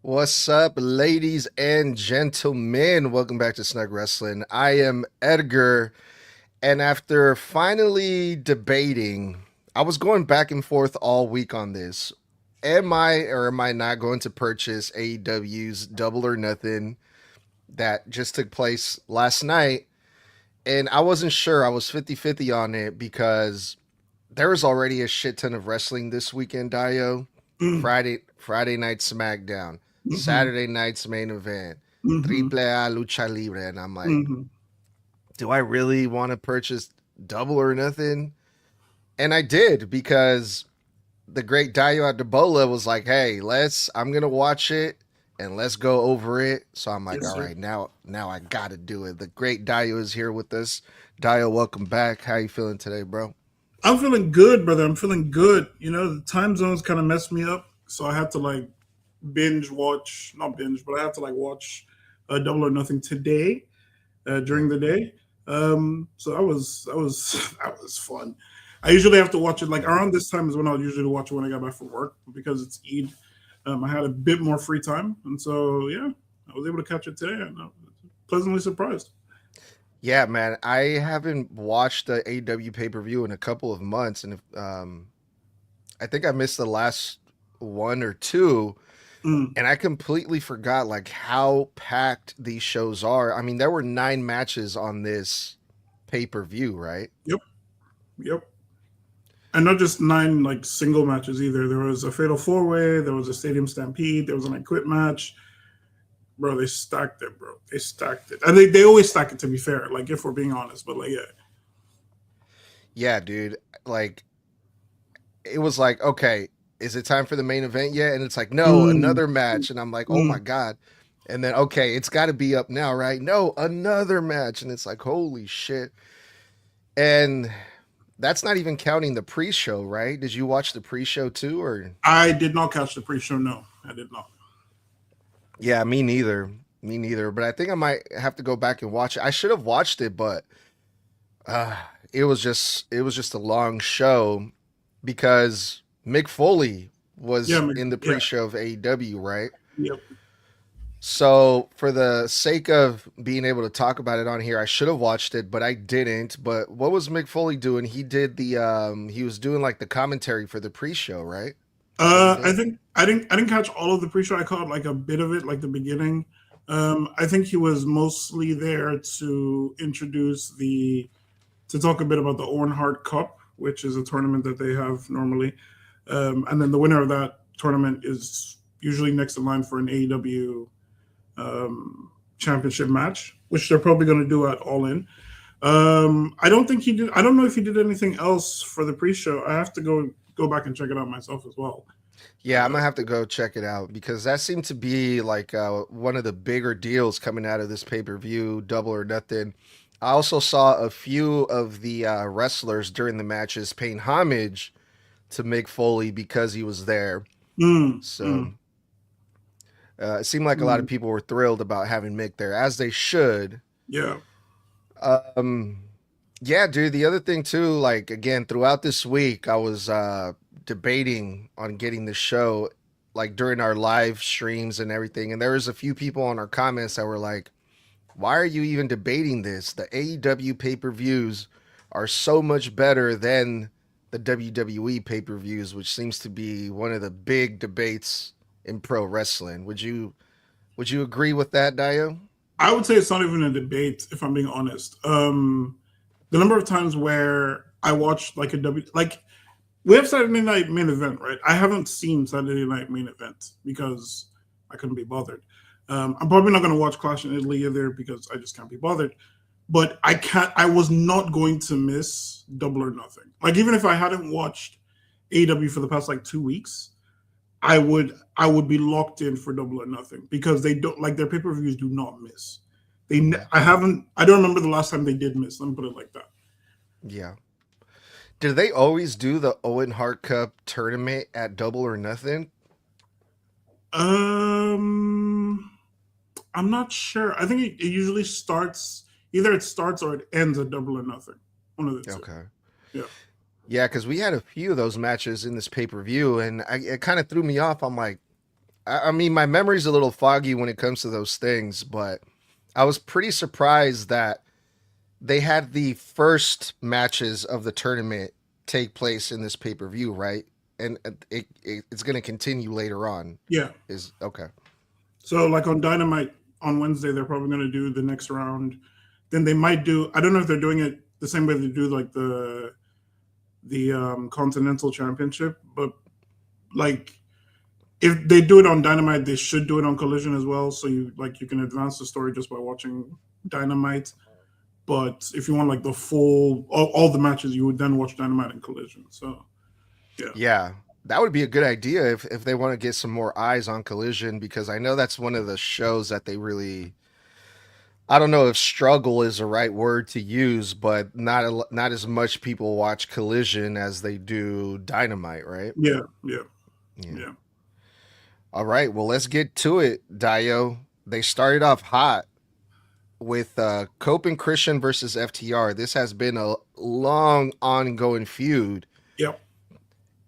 What's up, ladies and gentlemen? Welcome back to Snug Wrestling. I am Edgar, and after finally debating, I was going back and forth all week on this. Am I or am I not going to purchase AEW's Double or Nothing that just took place last night? And I wasn't sure. I was 50-50 on it because there was already a shit ton of wrestling this weekend, Dio. Mm, Friday night SmackDown, mhm, Saturday night's main event, mhm, Triple A Lucha Libre, and I'm like, mhm. do I really want to purchase Double or Nothing? And I did because the great Dayo Adebola was like, "Hey, I'm gonna watch it and let's go over it." So I'm like, Yes, "All sir. right, now I gotta do it." The great Dayo is here with us. Dayo, welcome back. How you feeling today, bro? I'm feeling good, brother. I'm feeling good. The time zones kind of messed me up, so I had to like binge watch, not binge, but I had to like watch Double or Nothing today Yeah. during the day. So that was that was fun. I usually have to watch it like Yeah. around this time is when I'll usually watch it when I get back from work because it's Eid. I had a bit more free time, and so yeah, I was able to catch it today, and I was pleasantly surprised. Yeah, man. I haven't watched the AEW pay per view in a couple of months, and I think I missed the last one or two, Mm, and I completely forgot like how packed these shows are. I mean, there were 9 matches on this pay per view, right? yep, yep. And not just nine like single matches either. There was a fatal four way. There was a stadium stampede. There was an I quit match. Bro, they stacked it, bro. They stacked it, and they always stack it. To be fair, like if we're being honest, but like yeah, Yeah, dude. Like it was like, okay, is it time for the main event yet? And it's like, no, mm, another match, and I'm like, oh my mm. god. And then okay, it's got to be up now, right? No, another match, and it's like, holy shit. And that's not even counting the pre-show, right? Did you watch the pre-show too, or? I did not catch the pre-show. No, I did not. Yeah, me neither. Me neither. But I think I might have to go back and watch it. I should have watched it, but uh, it was just a long show because Mick Foley Yeah, was in the yeah, pre-show of AEW, right? yep. So for the sake of being able to talk about it on here, I should have watched it, but I didn't. But what was Mick Foley doing? He was doing like the commentary for the pre-show, right? Is what he I did? think I didn't catch all of the pre-show. I caught like a bit of it, like the beginning. I think he was mostly there to introduce the to talk a bit about the Owen Hart Cup, which is a tournament that they have normally. And then the winner of that tournament is usually next in line for an AEW championship match, which they're probably going to do at All In. I don't think he did. I don't know if he did anything else for the pre-show. I have to go back and check it out myself as well. Yeah, I'm Uh, gonna have to go check it out because that seemed to be like one of the bigger deals coming out of this pay per view, Double or Nothing. I also saw a few of the wrestlers during the matches paying homage to Mick Foley because he was there. mm, So mm, it seemed like a lot of mm, people were thrilled about having Mick there, as they should. yeah. Um, yeah, dude. The other thing too, like again, throughout this week, I was debating on getting the show, like during our live streams and everything. And there was a few people on our comments that were like, "Why are you even debating this? The AEW pay per views are so much better than the WWE pay per views," which seems to be one of the big debates in pro wrestling. Would you agree with that, Dio? I would say it's not even a debate, if I'm being honest. The number of times where I watched like a W, like we have Saturday Night Main Event, right? I haven't seen Saturday Night Main Event because I couldn't be bothered. I'm probably not going to watch Clash in Italy either because I just can't be bothered. But I can't. I was not going to miss Double or Nothing. Like even if I hadn't watched AEW for the past like 2 weeks, I would be locked in for Double or Nothing because they don't like their pay per views do not miss. Mhm. I don't remember the last time they did miss. Let me put it like that. Yeah. Did they always do the Owen Hart Cup tournament at Double or Nothing? Um, I'm not sure. I think it usually starts either it starts or it ends at Double or Nothing. One of the two. Okay. Yeah. Yeah, because we had a few of those matches in this pay per view, and it kind of threw me off. I'm like, I mean, my memory's a little foggy when it comes to those things, but I was pretty surprised that they had the first matches of the tournament take place in this pay per view, right? And it's going to continue later on. Yeah. Is okay. So like on Dynamite on Wednesday, they're probably going to do the next round. Then they might do. I don't know if they're doing it the same way they do like the Continental Championship, but like if they do it on Dynamite, they should do it on Collision as well. So you can advance the story just by watching Dynamite. But if you want like the full all the matches, you would then watch Dynamite and Collision. So yeah, Yeah, that would be a good idea if they want to get some more eyes on Collision, because I know that's one of the shows that they really, I don't know if struggle is the right word to use, but not as much people watch Collision as they do Dynamite, right? yeah, yeah, Yeah. yeah. All right, well, let's get to it, Dio. They started off hot with Cope and Christian versus FTR. This has been a long ongoing feud, Yep.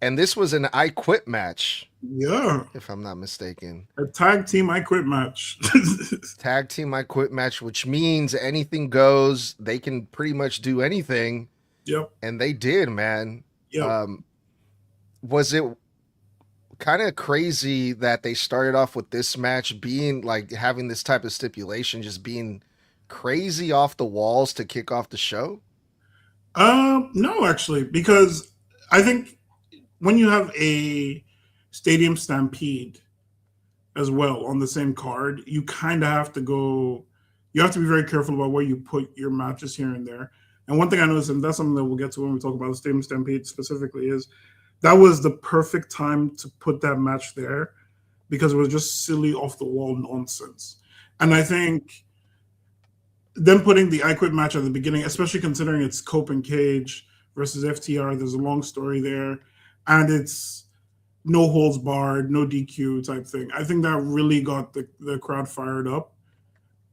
and this was an I Quit match, Yeah. if I'm not mistaken. A tag team I quit match. Tag team I Quit match, which means anything goes. They can pretty much do anything, Yep. and they did, man. Yep. Was it kind of crazy that they started off with this match being like having this type of stipulation, just being crazy off the walls to kick off the show? No, actually, because I think when you have a stadium stampede as well on the same card, you kind of have to go. You have to be very careful about where you put your matches here and there. And one thing I noticed, and that's something that we'll get to when we talk about the stadium stampede specifically, is that was the perfect time to put that match there because it was just silly off the wall nonsense. And I think them putting the I Quit match at the beginning, especially considering it's Cope and Cage versus FTR, there's a long story there, and it's no holds barred, no DQ type thing. I think that really got the crowd fired up.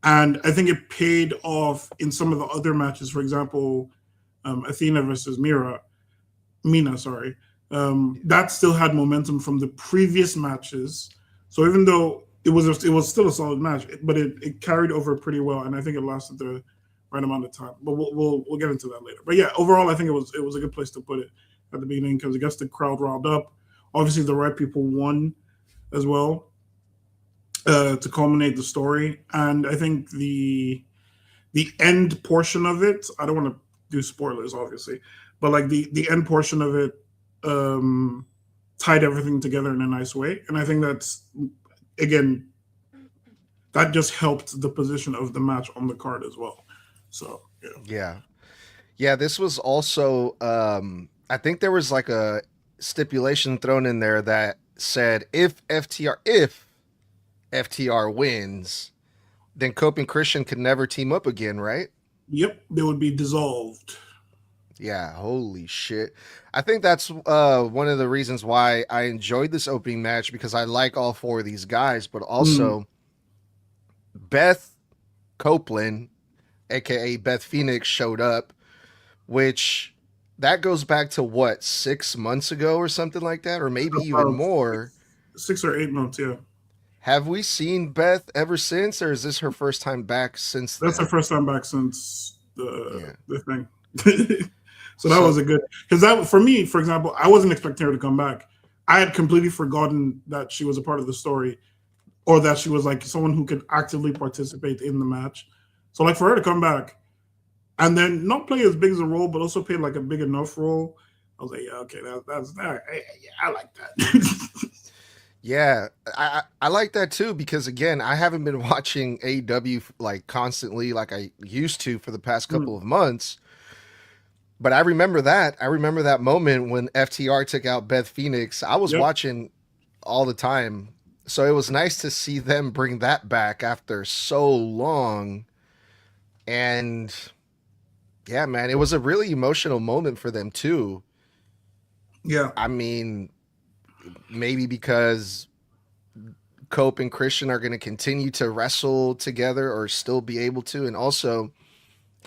And I think it paid off in some of the other matches. For example, Athena versus Mina, sorry. That still had momentum from the previous matches. So even though it was still a solid match, but it carried over pretty well, and I think it lasted the right amount of time. But we'll get into that later. But yeah, overall, I think it was a good place to put it at the beginning because it gets the crowd riled up. Obviously, the right people won as well to culminate the story, and I think the end portion of it. I don't want to do spoilers, obviously, but like the end portion of it tied everything together in a nice way, and I think that's again that just helped the position of the match on the card as well. So Yeah, this was also I think there was like a stipulation thrown in there that said if FTR wins, then Cope and Christian could never team up again, right? yep, they would be dissolved. Yeah, holy shit. I think that's one of the reasons why I enjoyed this opening match, because I like all four of these guys, but also Beth Copeland, aka Beth Phoenix, showed up, which that goes back to what, 6 months ago or something like that, or maybe even About more. 6 or 8 months, yeah. Have we seen Beth ever since, or is this her first time back since That's her then? first time back since Yeah. the thing. So that was So a good because that for me, for example, I wasn't expecting her to come back. I had completely forgotten that she was a part of the story or that she was like someone who could actively participate in the match. So like for her to come back and then not play as big as a role, but also play like a big enough role, I was like, yeah, okay, that's that. Yeah, I like that. yeah, I like that too, because again, I haven't been watching AEW like constantly like I used to for the past couple of months. But I remember that. I remember that moment when FTR took out Beth Phoenix. I was Yep. watching all the time. So it was nice to see them bring that back after so long. And yeah, man, it was a really emotional moment for them too. Yeah. I mean, maybe because Cope and Christian are going to continue to wrestle together or still be able to. And also,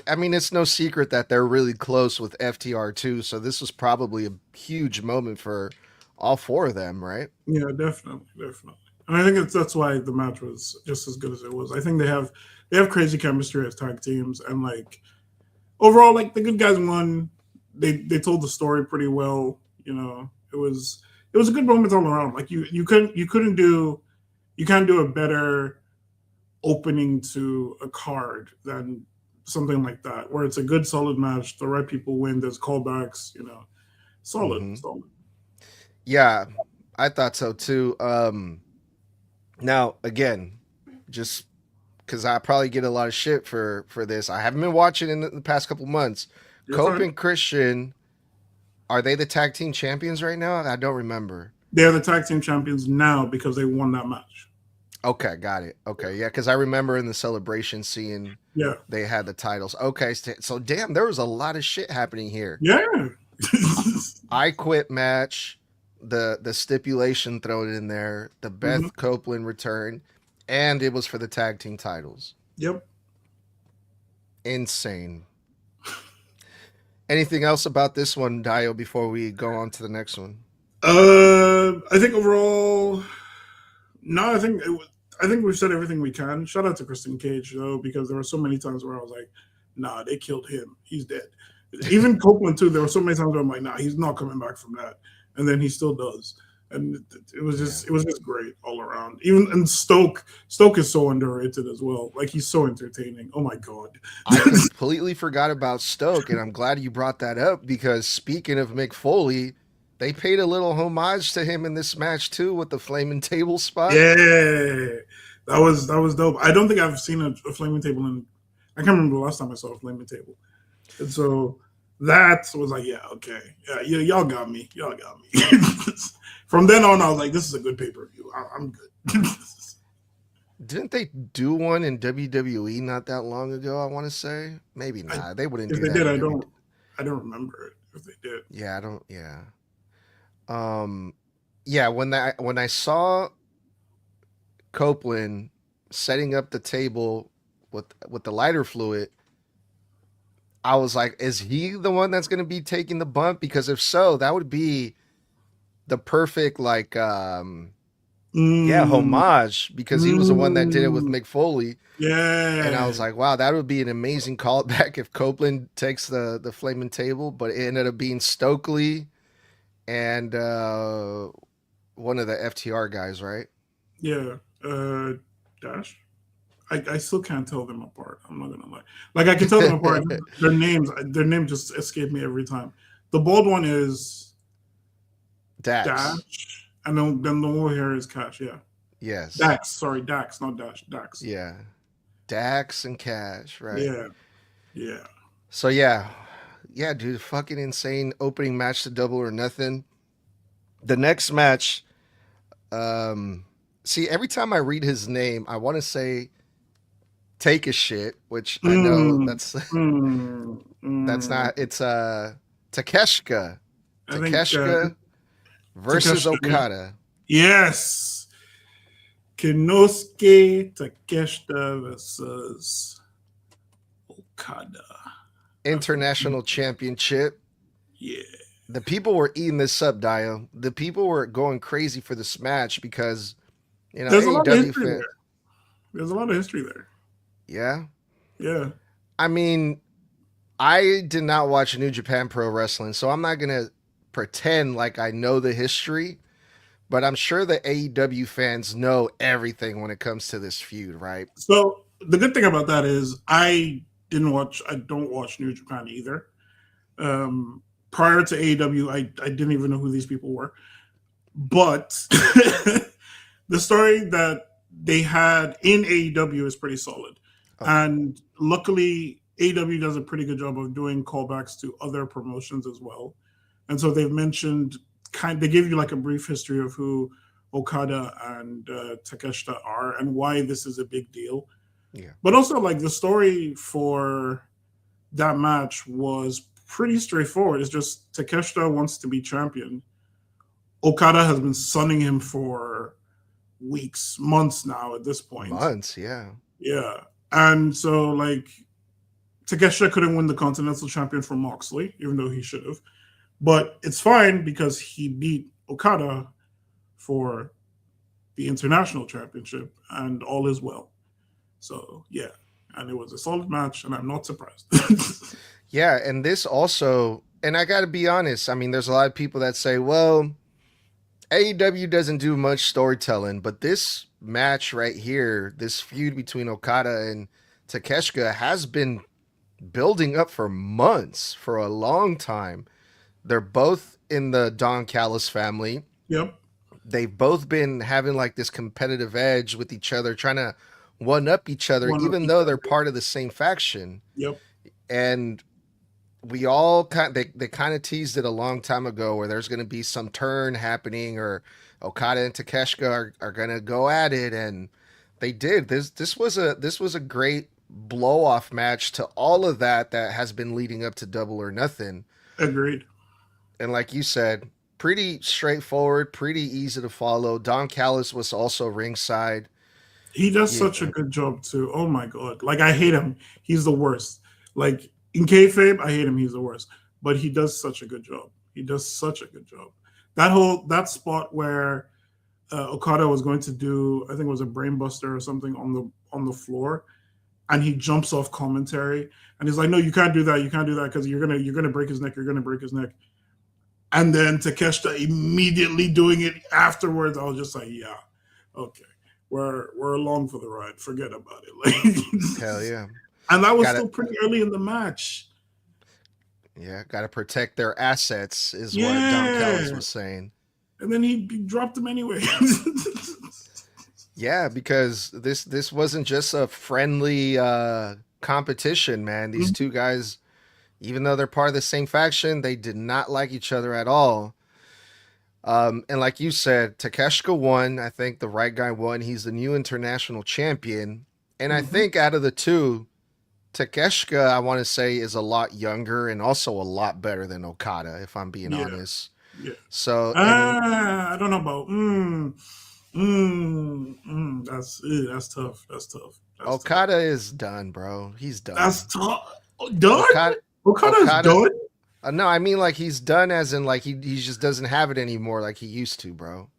I mean, it's no secret that they're really close with FTR too. So this was probably a huge moment for all four of them, right? Yeah, definitely. Definitely. And I think that's why the match was just as good as it was. I think they have crazy chemistry as tag teams, and like overall, like the good guys won. They told the story pretty well. It was a good moment all around. Like you can't do a better opening to a card than something like that, where it's a good solid match. The right people win. There's callbacks. Solid, Hmm. solid. Yeah, I thought so too. Now again, just because I probably get a lot of shit for this, I haven't been watching in the past couple months. You're Cope fine. and Christian, are they the tag team champions right now? I don't remember. They're the tag team champions now because they won that match. Okay, got it. Yeah. Okay, yeah, because I remember in the celebration seeing Yeah. they had the titles. Okay, so damn, there was a lot of shit happening here. Yeah. I quit match, the stipulation thrown in there, the Mhm. Beth Copeland return, and it was for the tag team titles. Yep. Insane. Anything else about this one, Dio, before we go on to the next one? I think overall, no. I think we've said everything we can. Shout out to Kristen Cage though, because there were so many times where I was like, "Nah, they killed him. He's dead." Even Copeland too. There were so many times where I'm like, "Nah, he's not coming back from that," and then he still does. And Yeah. it was just great all around. Even and Stoke is so underrated as well. Like he's so entertaining. Oh my god. I completely forgot about Stoke, and I'm glad you brought that up because speaking of Mick Foley, they paid a little homage to him in this match too with the flaming table spot. Yeah, that was dope. I don't think I've seen a flaming table in. I can't remember the last time I saw a flaming table, and so that was like, yeah, okay, yeah, y'all got me, y'all got me. From then on, I was like, this is a good pay per view. I'm good. Didn't they do one in WWE not that long ago? I want to say maybe I, not. They wouldn't if do they that did, in WWE. I don't remember it. If they did, Yeah, I don't. Yeah. Um. Yeah. When I saw Copeland setting up the table with the lighter fluid, I was like, is he the one that's going to be taking the bump? Because if so, that would be the perfect like yeah, mm, homage because he was the one that did it with mm, Mick Foley. And I yeah, was like, wow, that would be an amazing callback if Copeland takes the flaming table, but it ended up being Stokely and one of the FTR guys, right? yeah. Dash. I still can't tell them apart. I'm not gonna lie. Like I can tell them apart. Their name just escape me every time. The bald one is Dax. Dash, and then the one here is Cash. Yeah, Yes. Dax. Sorry, Dax, not Dash. Dax. Yeah. Dax and Cash, right? Yeah, yeah. So yeah. Yeah, dude, fucking insane opening match to Double or Nothing. The next match, see, every time I read his name, I want to say take a shit, which I know Mm, that's mm, that's mm. not. It's Takeshka, I think Takeshka versus Takeshita. Yeah. Okada, Yes, Konosuke Takeshita versus Okada. international championship. Yeah. The people were eating this up, Dio. The people were going crazy for this match because There's a lot of AEW history fan. there. There's a lot of history there. Yeah, Yeah. I mean, I did not watch New Japan Pro Wrestling, so I'm not gonna pretend like I know the history. But I'm sure the AEW fans know everything when it comes to this feud, right? So the good thing about that is I don't watch New Japan either. Prior to AEW, I didn't even know who these people were. But the story that they had in AEW is pretty solid. Okay. And luckily, AEW does a pretty good job of doing callbacks to other promotions as well. And so they've mentioned they give you like a brief history of who Okada and Takeshita are and why this is a big deal. Yeah. But also, like the story for that match was pretty straightforward. It's just Takeshita wants to be champion. Okada has been sunning him for weeks, months now at this point. Months, yeah. Yeah. And so, like, Takeshita couldn't win the Continental Champion from Moxley, even though he should have. But it's fine because he beat Okada for the international championship, and all is well. So yeah, and it was a solid match, and I'm not surprised. Yeah, and this also, and I got to be honest. I mean, there's a lot of people that say, well, AEW doesn't do much storytelling, but this match right here, this feud between Okada and Takeshita has been building up for months, for a long time. They're both in the Don Callis family. Yep. They've both been having like this competitive edge with each other, trying to one up each other, One of even each though they're other. part of the same faction. Yep. And we all they kind of teased it a long time ago where there's going to be some turn happening, or Okada and Takeshita are going to go at it, and they did. This was a great blow off match to all of that has been leading up to Double or Nothing. Agreed. And like you said, pretty straightforward, pretty easy to follow. Don Callis was also ringside. He does Yeah, such a good job too. Oh my god! Like I hate him. He's the worst. Like in kayfabe, I hate him. He's the worst. But he does such a good job. He does such a good job. That spot where Okada was going to do, I think it was a brainbuster or something on the floor, and he jumps off commentary and he's like, "No, you can't do that. You can't do that because you're gonna break his neck. You're gonna break his neck." And then Takeshita immediately doing it afterwards. I was just like, "Yeah, okay, we're along for the ride. Forget about it." Like, hell yeah. and that was Gotta still pretty early in the match. yeah, gotta protect their assets is what Don Callis Yeah, was saying. and then he dropped him anyway. Yeah, because this wasn't just a friendly competition, man. These two guys, even though they're part of the same faction, they did not like each other at all. And like you said, Takeshita won. I think the right guy won. He's the new international champion. And I Mhm. think out of the two, Takeshita, I want to say, is a lot younger and also a lot better than Okada, if I'm being Yeah, honest. yeah. So, and I don't know about. That's tough. That's tough. That's tough. Okada is done, bro. He's That's done. tough. Oh, done? Okada, Okada's Okada. done? No, I mean like he's done, as in like he just doesn't have it anymore like he used to, bro.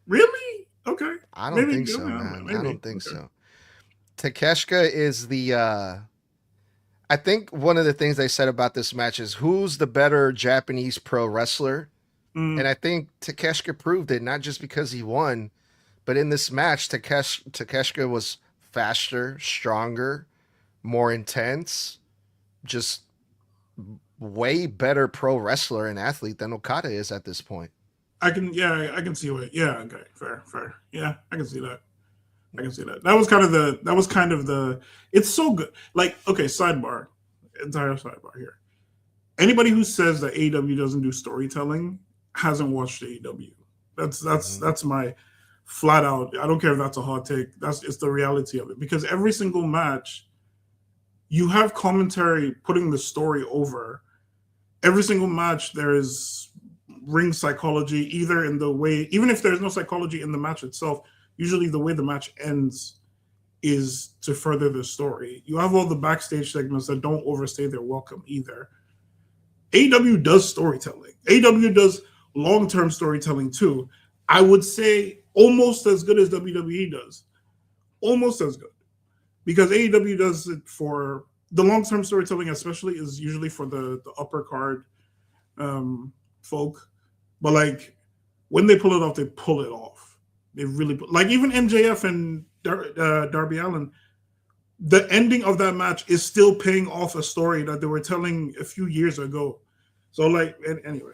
Really? Okay. I don't Maybe. think so, Yeah, man. I maybe. don't think Okay. so. Takeshita is the I think one of the things they said about this match is who's the better Japanese pro wrestler? And Mm, I think Takeshita proved it, not just because he won, but in this match, Takeshita was faster, stronger, more intense, just way better pro wrestler and athlete than Okada is at this point. I can see what. Yeah, okay. Fair. Yeah, I can see that. I can see that. That was kind of the it's so good. Like, okay, entire sidebar here. Anybody who says that AEW doesn't do storytelling hasn't watched AEW. Mm-hmm. That's my flat out. I don't care if that's a hot take. That's it's the reality of it. Because every single match, you have commentary putting the story over. Every single match, there is ring psychology, either in the way, even if there's no psychology in the match itself, usually the way the match ends is to further the story. You have all the backstage segments that don't overstay their welcome either. AW does storytelling. AW does long-term storytelling too. I would say almost as good as WWE does. Almost as good. Because AEW does it for the long-term storytelling, especially, is usually for the upper card folk. But like when they pull it off, they pull it off. They really like even MJF and Darby Allin. The ending of that match is still paying off a story that they were telling a few years ago. So like, anyway.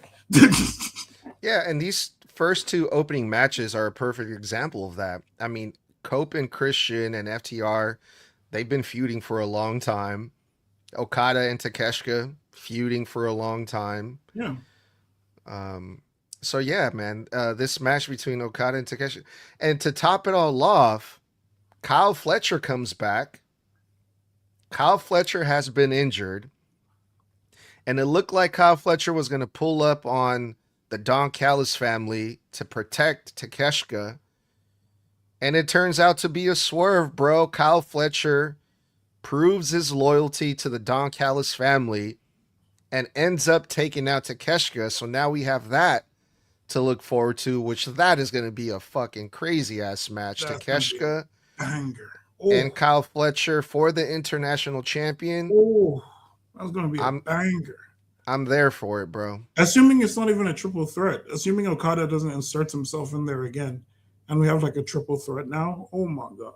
Yeah, and these first two opening matches are a perfect example of that. I mean, Cope and Christian and FTR, they've been feuding for a long time. Okada and Takeshita feuding for a long time. Yeah. Um, so yeah, man, this match between Okada and Takeshita, and to top it all off, Kyle Fletcher comes back. Kyle Fletcher has been injured, and it looked like Kyle Fletcher was going to pull up on the Don Callis family to protect Takeshita, and it turns out to be a swerve, bro. Kyle Fletcher proves his loyalty to the Don Callis family and ends up taking out Takeshita. So now we have that to look forward to, which that is going to be a fucking crazy ass match. That's gonna be a Takeshita banger. and Oh, Kyle Fletcher for the international champion. oh, that's gonna be a I'm banger. I'm there for it, bro. Assuming it's not even a triple threat. Assuming Okada doesn't insert himself in there again, and we have like a triple threat now. Oh my god.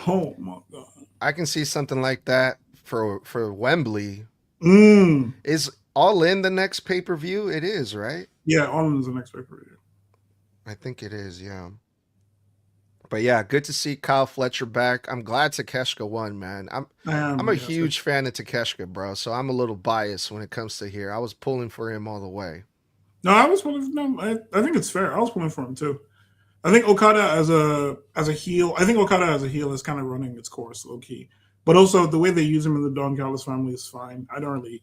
Oh my god. I can see something like that for Wembley. Mm. Is All In the next pay-per-view? It is, right? Yeah, on is the next pay-per-view. I think it is, yeah. But yeah, good to see Kyle Fletcher back. I'm glad Takeshita won, man. I'm a Yes, huge fan of Takeshita, bro. So I'm a little biased when it comes to here. I was pulling for him all the way. no, I was pulling. No, I think it's fair. I was pulling for him too. I think Okada as a heel. I think Okada as a heel is kind of running its course, low key. But also the way they use him in the Don Callis family is fine. I don't really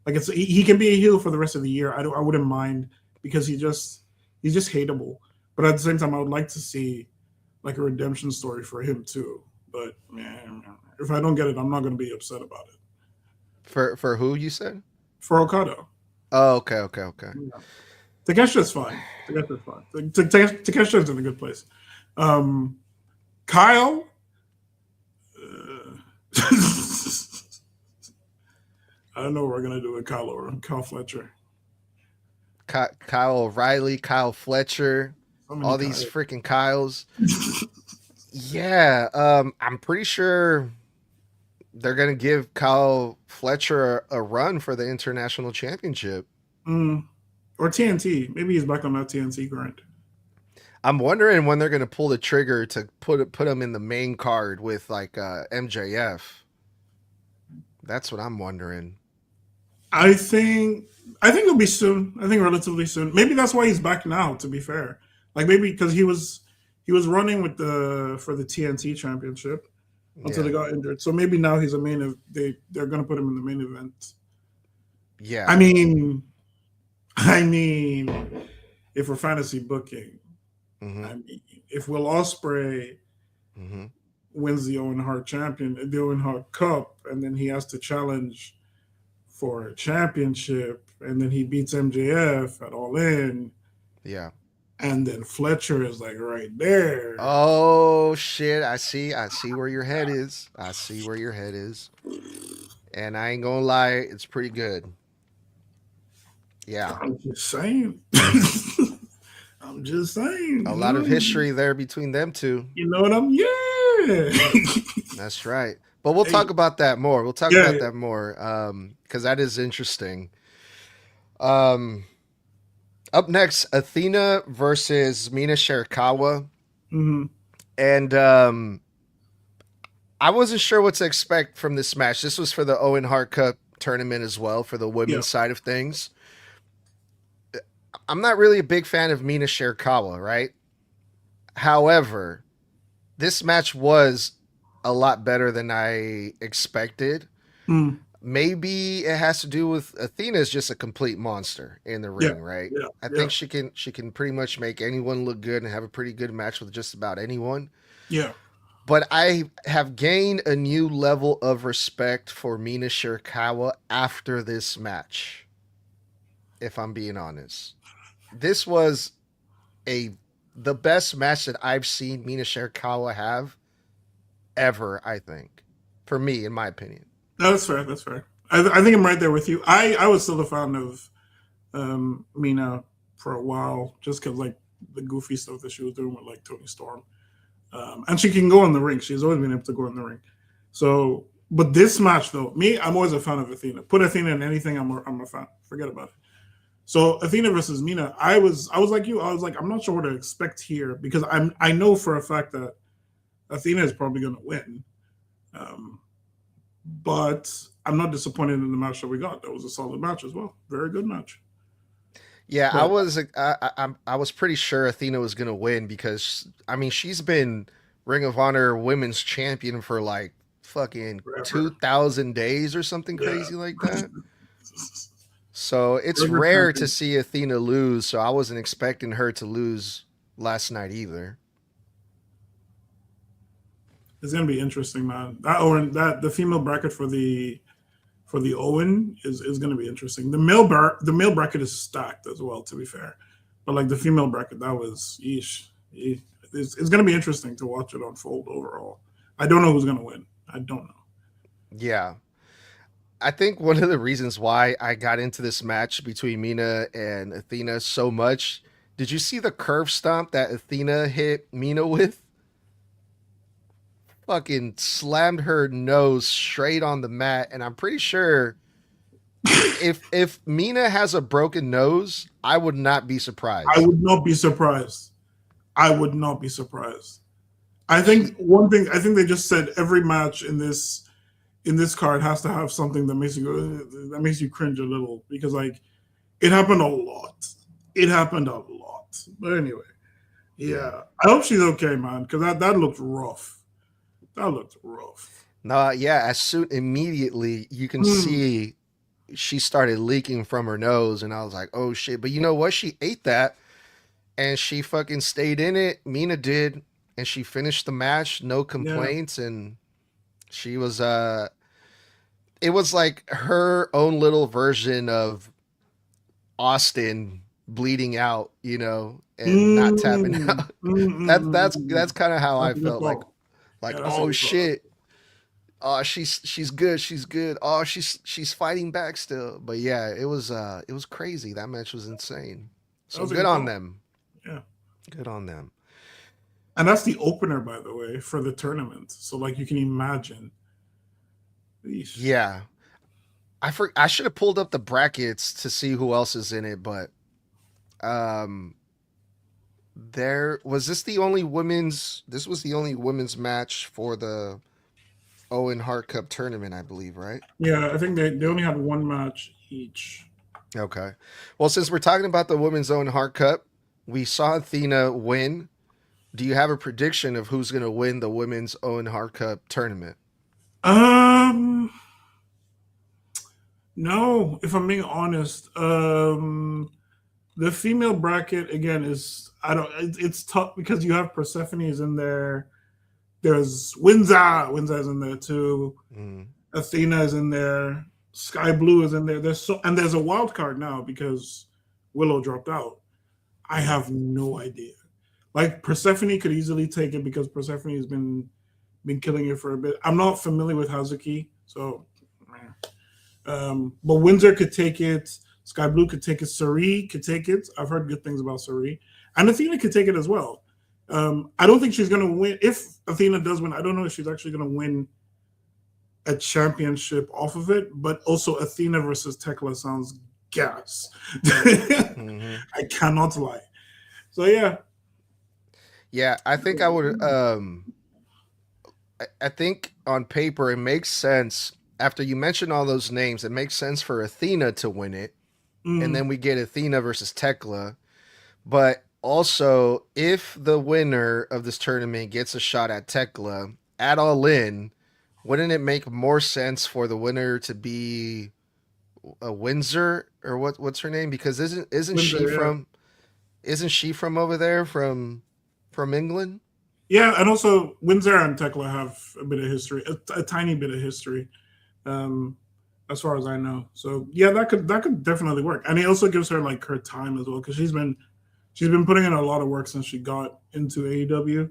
like it's. He can be a heel for the rest of the year. I wouldn't mind because he's just hateable. But at the same time, I would like to see like a redemption story for him too. But man, if I don't get it, I'm not going to be upset about it. For who you said? For Okada, Oh, okay. yeah. Takesha's fine. Takesha's fine. Takesha's in a good place. Kyle. I don't know what we're gonna do with Kyle or Kyle Fletcher. Kyle O'Reilly, Kyle Fletcher, So many all these Kyles. freaking Kyles. Yeah, I'm pretty sure they're gonna give Kyle Fletcher a run for the international championship. Or TNT. Maybe he's back on that TNT grind. I'm wondering when they're gonna pull the trigger to put him in the main card with like MJF. That's what I'm wondering. I think it'll be soon. I think relatively soon. Maybe that's why he's back now. To be fair, like maybe because he was running with the for the TNT championship until Yeah, they got injured. So maybe now he's a main. They're gonna put him in the main event. yeah. I mean, if we're fantasy booking, hmm I mean, if Will Ospreay hmm wins the the Owen Hart Cup, and then he has to challenge for a championship, and then he beats MJF at All In, Yeah. and then Fletcher is like right there. Oh shit! I see where your head is. I see where your head is, and I ain't gonna lie, it's pretty good. Yeah, I'm just saying. I'm just saying. a lot of history there between them two. You know what I'm? Yeah. That's right. But we'll Hey, talk about that more. We'll talk yeah, about yeah. that more because that is interesting. Um, Up next, Athena versus Mina Shirakawa, Mm-hmm. and I wasn't sure what to expect from this match. This was for the Owen Hart Cup tournament as well for the Yeah. women's side of things. I'm not really a big fan of Mina Shirakawa, right? However, this match was a lot better than I expected. Mm. Maybe it has to do with Athena is just a complete monster in the Yeah. ring, right? Yeah. I Yeah. think she can pretty much make anyone look good and have a pretty good match with just about anyone. Yeah. But I have gained a new level of respect for Mina Shirakawa after this match, if I'm being honest. This was a the best match that I've seen Mina Shirakawa have ever, I think. For me, in my opinion. No, that's fair. That's fair. I think I'm right there with you. I was still a fan of Mina for a while, just because like the goofy stuff that she was doing with like Tony Storm, and she can go in the ring. She's always been able to go in the ring. So, but this match though, I'm always a fan of Athena. Put Athena in anything, I'm a fan. Forget about it. So Athena versus Mina, I was like you. I was like, I'm not sure what to expect here because I know for a fact that Athena is probably going to win. Um, but I'm not disappointed in the match that we got. That was a solid match as well. Very good match. Yeah, But I was pretty sure Athena was gonna win because I mean she's been Ring of Honor Women's Champion for like fucking forever. 2,000 days or something Yeah. crazy like that. So it's Forever rare to champion. see Athena lose. So I wasn't expecting her to lose last night either. It's gonna be interesting, man. That or that the female bracket for for the Owen is going to be interesting. The male bracket is stacked as well, to be fair, but like the female bracket, that was yeesh. It's going to be interesting to watch it unfold overall. I don't know who's going to win. I don't know. Yeah. I think one of the reasons why I got into this match between Mina and Athena so much, did you see the curve stomp that Athena hit Mina with? Fucking slammed her nose straight on the mat, and I'm pretty sure if Mina has a broken nose, I would not be I surprised. would not be surprised. I would not be surprised. I She think one thing. I think they just said every match in this card has to have something that makes you go, that makes you cringe a little because like it happened a lot. It happened a lot. But anyway, yeah. yeah. I hope she's okay, man, because that looked rough. That looked rough. No, yeah, as soon immediately you can Mm, see she started leaking from her nose and I was like, "Oh shit." But you know what? She ate that and she fucking stayed in it. Mina did, and she finished the match, no yeah. complaints, and she was it was like her own little version of Austin bleeding out, and not tapping Mm, out. That's mm. kind of how I That's a good felt like call. Yeah, that's a oh good call. shit. Oh, she's good. She's good. Oh, she's fighting back still. But yeah, it was crazy. That match was insane. That So was a good good on call. them. Yeah. Good on them. And that's the opener, by the way, for the tournament. So like you can imagine. Eesh. Yeah. I should have pulled up the brackets to see who else is in it, but um there was this was the only women's match for the Owen Hart Cup tournament, I believe, right? Yeah, I think they only had one match each. Okay. Well, since we're talking about the women's Owen Hart Cup, we saw Athena win. Do you have a prediction of who's going to win the women's Owen Hart Cup tournament? Um, no, if I'm being honest, the female bracket again is I don't. It's tough because you have Persephone is in there. There's Windsor is in there too. Mm, Athena is in there. Sky Blue is in there. There's a wild card now because Willow dropped out. I mm. have no idea. Like Persephone could easily take it because Persephone has been killing it for a bit. I'm not familiar with Hazuki, so but Windsor could take it. Sky Blue could take it. Sari could take it. I've heard good things about Sari, and Athena could take it as well. I don't think she's going to win. If Athena does win, I don't know if she's actually going to win a championship off of it. But also, Athena versus Thekla sounds gas. Hmm. I cannot lie. So yeah, Yeah, I think I would. I think on paper it makes sense. After you mention all those names, it makes sense for Athena to win it, and mm, then we get Athena versus Tekla. But also, if the winner of this tournament gets a shot at Tekla at All In, wouldn't it make more sense for the winner to be a Windsor or what's her name? Because isn't she Windsor, yeah. from over there from England? Yeah, and also Windsor and Tekla have a bit of history, a tiny bit of history, um, as far as I know. So yeah, that could definitely work, and it also gives her like her time as well because she's been putting in a lot of work since she got into AEW,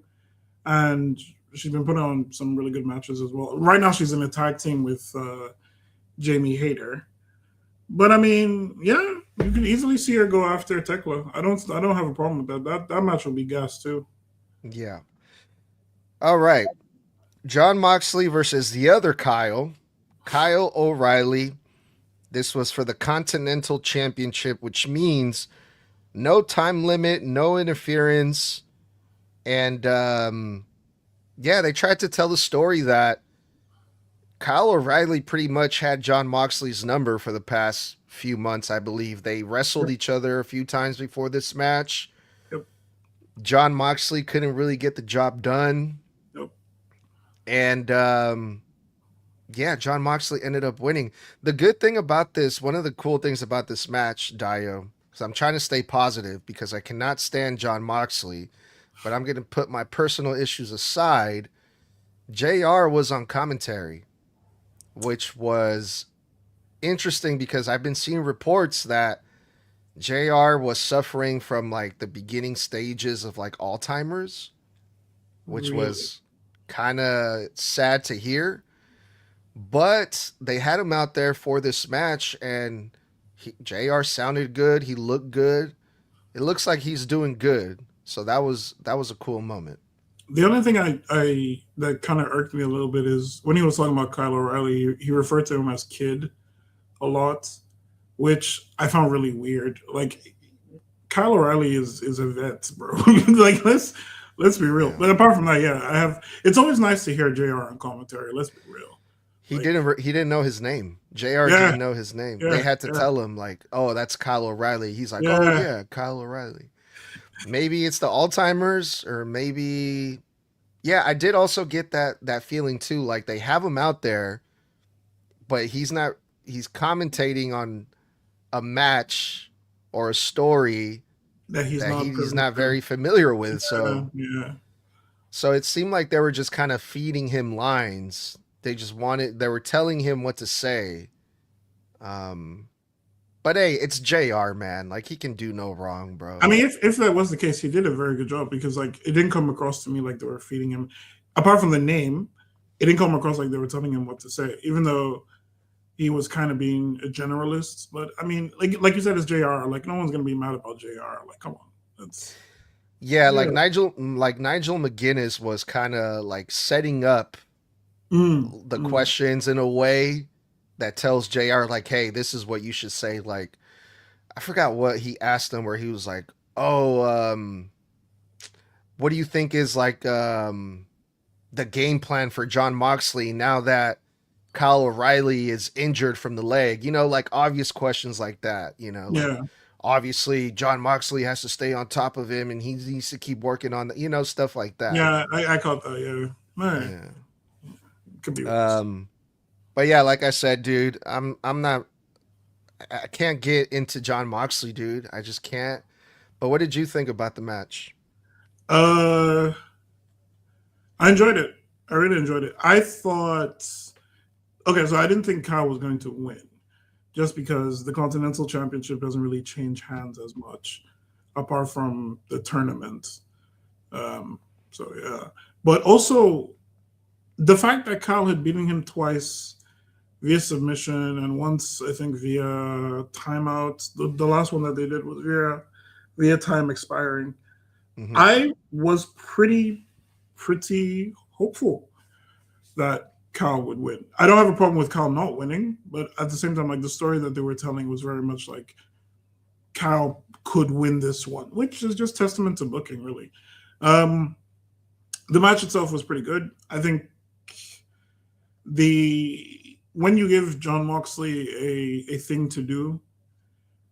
and she's been putting on some really good matches as well. Right now, she's in a tag team with Jamie Hayter, but I mean, yeah, you can easily see her go after Tekla. I don't have a problem with that. That match will be gas too. Yeah. All right. Jon Moxley versus the other Kyle O'Reilly. This was for the Continental Championship, which means no time limit, no interference, and yeah, they tried to tell the story that Kyle O'Reilly pretty much had Jon Moxley's number for the past few months, I believe. They wrestled Yep. each other a few times before this match. Yep. Jon Moxley couldn't really get the job done. Yep. And yeah, Jon Moxley ended up winning. The good thing about this, one of the cool things about this match, Dio, because I'm trying to stay positive because I cannot stand Jon Moxley, but I'm going to put my personal issues aside. JR was on commentary, which was interesting because I've been seeing reports that JR was suffering from like the beginning stages of like Alzheimer's, which Really? was kind of sad to hear. But they had him out there for this match, and JR sounded good. He looked good. It looks like he's doing good. So that was a cool moment. The only thing I that kind of irked me a little bit is when he was talking about Kyle O'Reilly, he referred to him as kid a lot, which I found really weird. Like Kyle O'Reilly is a vet, bro. Like let's be real. Yeah. But apart from that, yeah, I have. It's always nice to hear JR on commentary. Let's be real. Like He didn't know his name. JR yeah, didn't know his name. They yeah, had to yeah, tell him like, "Oh, that's Kyle O'Reilly." He's like, "Oh yeah. yeah, Kyle O'Reilly." Maybe it's the Alzheimer's, or maybe yeah. I did also get that feeling too. Like they have him out there, but he's not. He's commentating on a match or a story That he's that not he's privy not to. very familiar with. Yeah, yeah. So it seemed like they were just kind of feeding him lines. They were telling him what to say. Um, but hey, it's JR, man. Like he can do no wrong, I bro. mean, if that was the case, he did a very good job because like it didn't come across to me like they were feeding him. Apart from the name, it didn't come across like they were telling him what to say, even though he was kind of being a generalist. But I mean, like you said, it's JR. Like no one's gonna be mad about JR. Like come on, that's Yeah, yeah. like Nigel McGuinness was kind of like setting up the Mm. questions in a way that tells JR like, "Hey, this is what you should say." Like I forgot what he asked him where he was like, "Oh, what do you think is like the game plan for Jon Moxley now that Kyle O'Reilly is injured from the leg?" Like obvious questions like that, like Yeah, obviously Jon Moxley has to stay on top of him and he needs to keep working on stuff like that. yeah. I caught that. Yeah, man, Yeah. could be worse. Um but yeah, like I said, dude, I'm not I can't get into Jon Moxley, dude. I just can't. But what did you think about the match? Uh, I enjoyed it. I really enjoyed it. I thought okay, so I didn't think Kyle was going to win just because the Continental Championship doesn't really change hands as much apart from the tournament. Um, so yeah, but also the fact that Kyle had beaten him twice via submission and once I think via timeout. The last one that they did was via time expiring. Hmm. I was pretty hopeful that Kyle would win. I don't have a problem with Kyle not winning, but at the same time, like the story that they were telling was very much like Kyle could win this one, which is just testament to booking, really. Um, the match itself was pretty good. I think the when you give Jon Moxley a thing to do,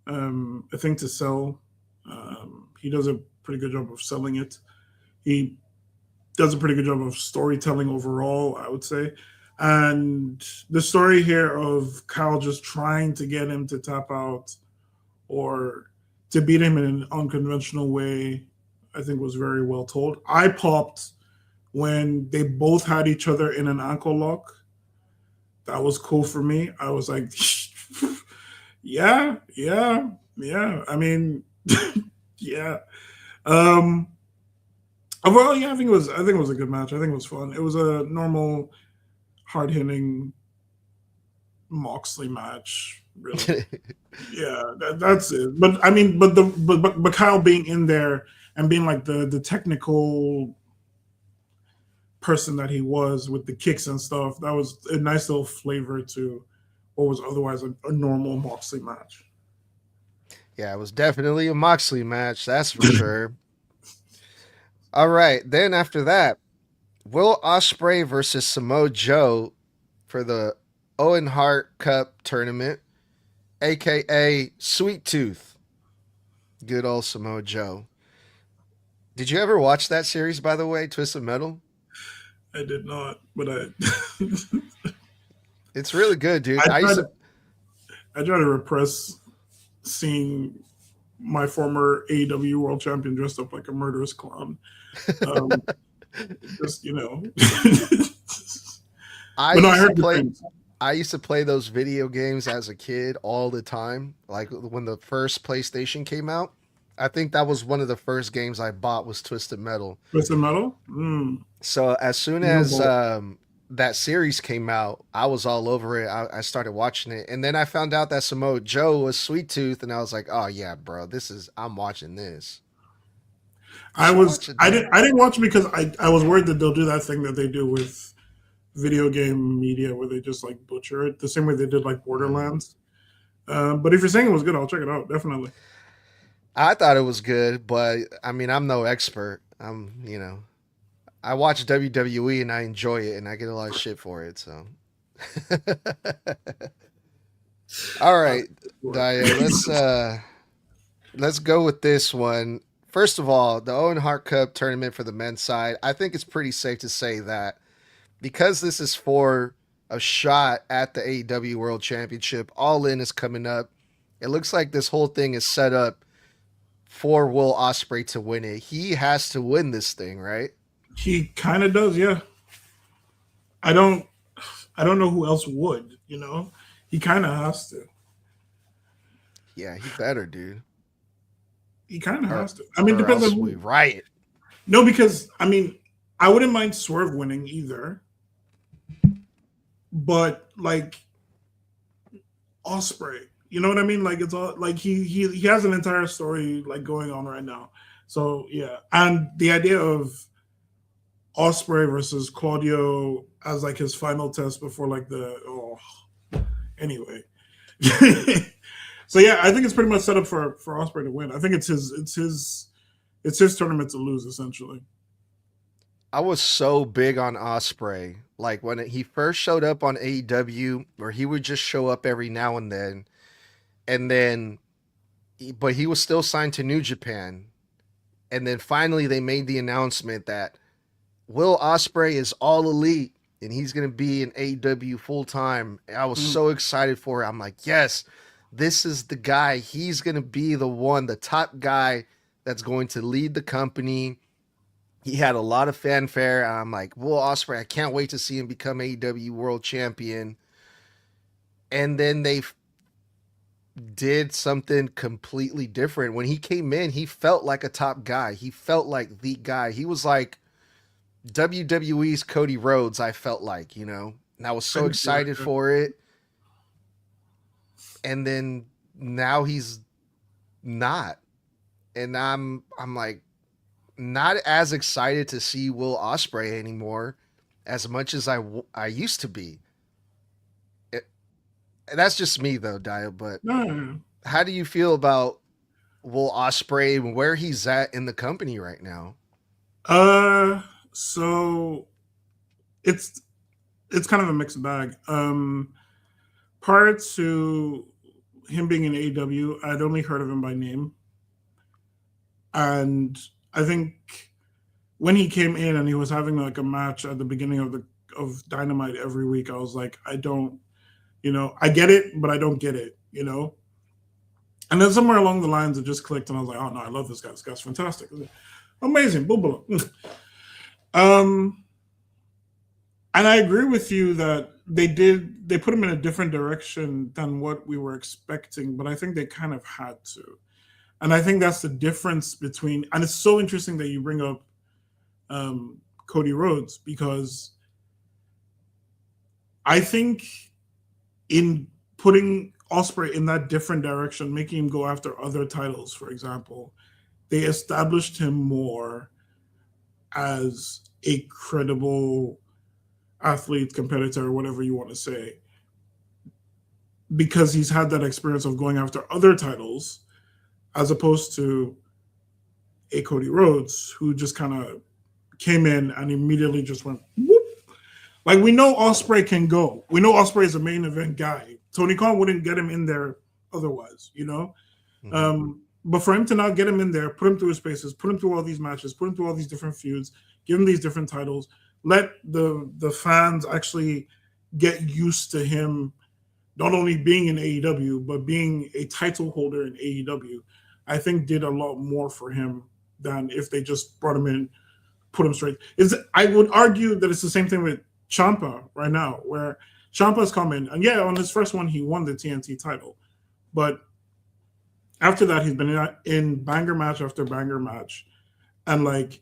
a thing to sell, he does a pretty good job of selling it. He does a pretty good job of storytelling overall, I would say. And the story here of Kyle just trying to get him to tap out or to beat him in an unconventional way, I think was very well told. I popped when they both had each other in an ankle lock. That was cool for me. I was like, yeah, yeah, yeah. I mean, yeah. Um, Overall, yeah, I think it was a good match. I think it was fun. It was a normal, hard hitting Moxley match, really. Yeah, that's it. But I mean, but Kyle being in there and being like the technical person that he was with the kicks and stuff, that was a nice little flavor to what was otherwise a normal Moxley match. Yeah, it was definitely a Moxley match, that's for sure. All right, then after that, Will Ospreay versus Samoa Joe for the Owen Hart Cup Tournament, aka Sweet Tooth. Good old Samoa Joe. Did you ever watch that series, by the way, Twisted Metal? I did not, but I It's really good, dude. I I try used to to. I try to repress seeing my former AEW world champion dressed up like a murderous clown. Um, just I but no, I used to heard good play. things. I used to play those video games as a kid all the time. Like when the first PlayStation came out, I think that was one of the first games I bought was Twisted Metal. Twisted Metal. Mm. So as soon No as boy. that series came out, I was all over it. I started watching it, and then I found out that Samoa Joe was Sweet Tooth, and I was like, "Oh yeah, bro, I'm watching this." You should watch it, dude. I didn't watch it because I was worried that they'll do that thing that they do with video game media where they just like butcher it the same way they did like Mhm. Borderlands. But if you're saying it was good, I'll check it out definitely. I thought it was good, but I mean, I'm no expert. I watch WWE and I enjoy it, and I get a lot of shit for it. So, all right, Dio, let's go with this one. First of all, the Owen Hart Cup tournament for the men's side, I think it's pretty safe to say that because this is for a shot at the AEW World Championship, All In is coming up. It looks like this whole thing is set up for Will Ospreay to win it. He has to win this thing, right? He kind of does, yeah. I don't I don't know who else would. He kind of has to. Yeah, he better, dude. He kind of Or has to. I mean, or depends on else we who. riot. No, because I mean, I wouldn't mind Swerve winning either, but like Osprey, you know what I mean? Like it's all like he has an entire story like going on right now. So yeah, and the idea of Osprey versus Claudio as like his final test before like anyway. So yeah, I think it's pretty much set up for Osprey to win. I think it's his tournament to lose essentially. I was so big on Osprey. Like when he first showed up on AEW, where he would just show up every now and then, but he was still signed to New Japan, and then finally they made the announcement that Will Osprey is all elite and he's gonna be in AEW full time. I was Mm, so excited for it. I'm like, yes, this is the guy. He's gonna be the one, the top guy that's going to lead the company. He had a lot of fanfare. I'm like, Will Ospreay, I can't wait to see him become AEW World Champion. And then they did something completely different. When he came in, he felt like a top guy. He felt like the guy. He was like WWE's Cody Rhodes, I felt like, and I was I so can see that. excited Yeah. for it. And then now he's not. And I'm like not as excited to see Will Ospreay anymore as much as I used to be. It, that's just me though, Dio. But No, no, no. how do you feel about Will Ospreay and where he's at in the company right now? So it's it's kind of a mixed bag. Prior to him being in AEW, I'd only heard of him by name, and I think when he came in and he was having like a match at the beginning of Dynamite every week, I was like, I don't, I get it, but I don't get it. And then somewhere along the lines, it just clicked, and I was like, oh no, I love this guy. This guy's fantastic, amazing, boom, boom. Um, and I agree with you that they put him in a different direction than what we were expecting, but I think they kind of had to. And I think that's the difference between, and it's so interesting that you bring up Cody Rhodes, because I think in putting Osprey in that different direction, making him go after other titles, for example, they established him more as a credible athlete, competitor, whatever you want to say, because he's had that experience of going after other titles, as opposed to a Cody Rhodes who just kind of came in and immediately just went whoop. Like, we know Osprey can go. We know Osprey is a main event guy. Tony Khan wouldn't get him in there otherwise. Mm-hmm. But for him to now get him in there, put him through his paces, put him through all these matches, put him through all these different feuds, give him these different titles, let the fans actually get used to him not only being in AEW but being a title holder in AEW, I think did a lot more for him than if they just brought him in, put him straight. I would argue that it's the same thing with Champa right now, where Ciampa's coming, and yeah, on his first one, he won the TNT title, but after that, he's been in banger match after banger match, and like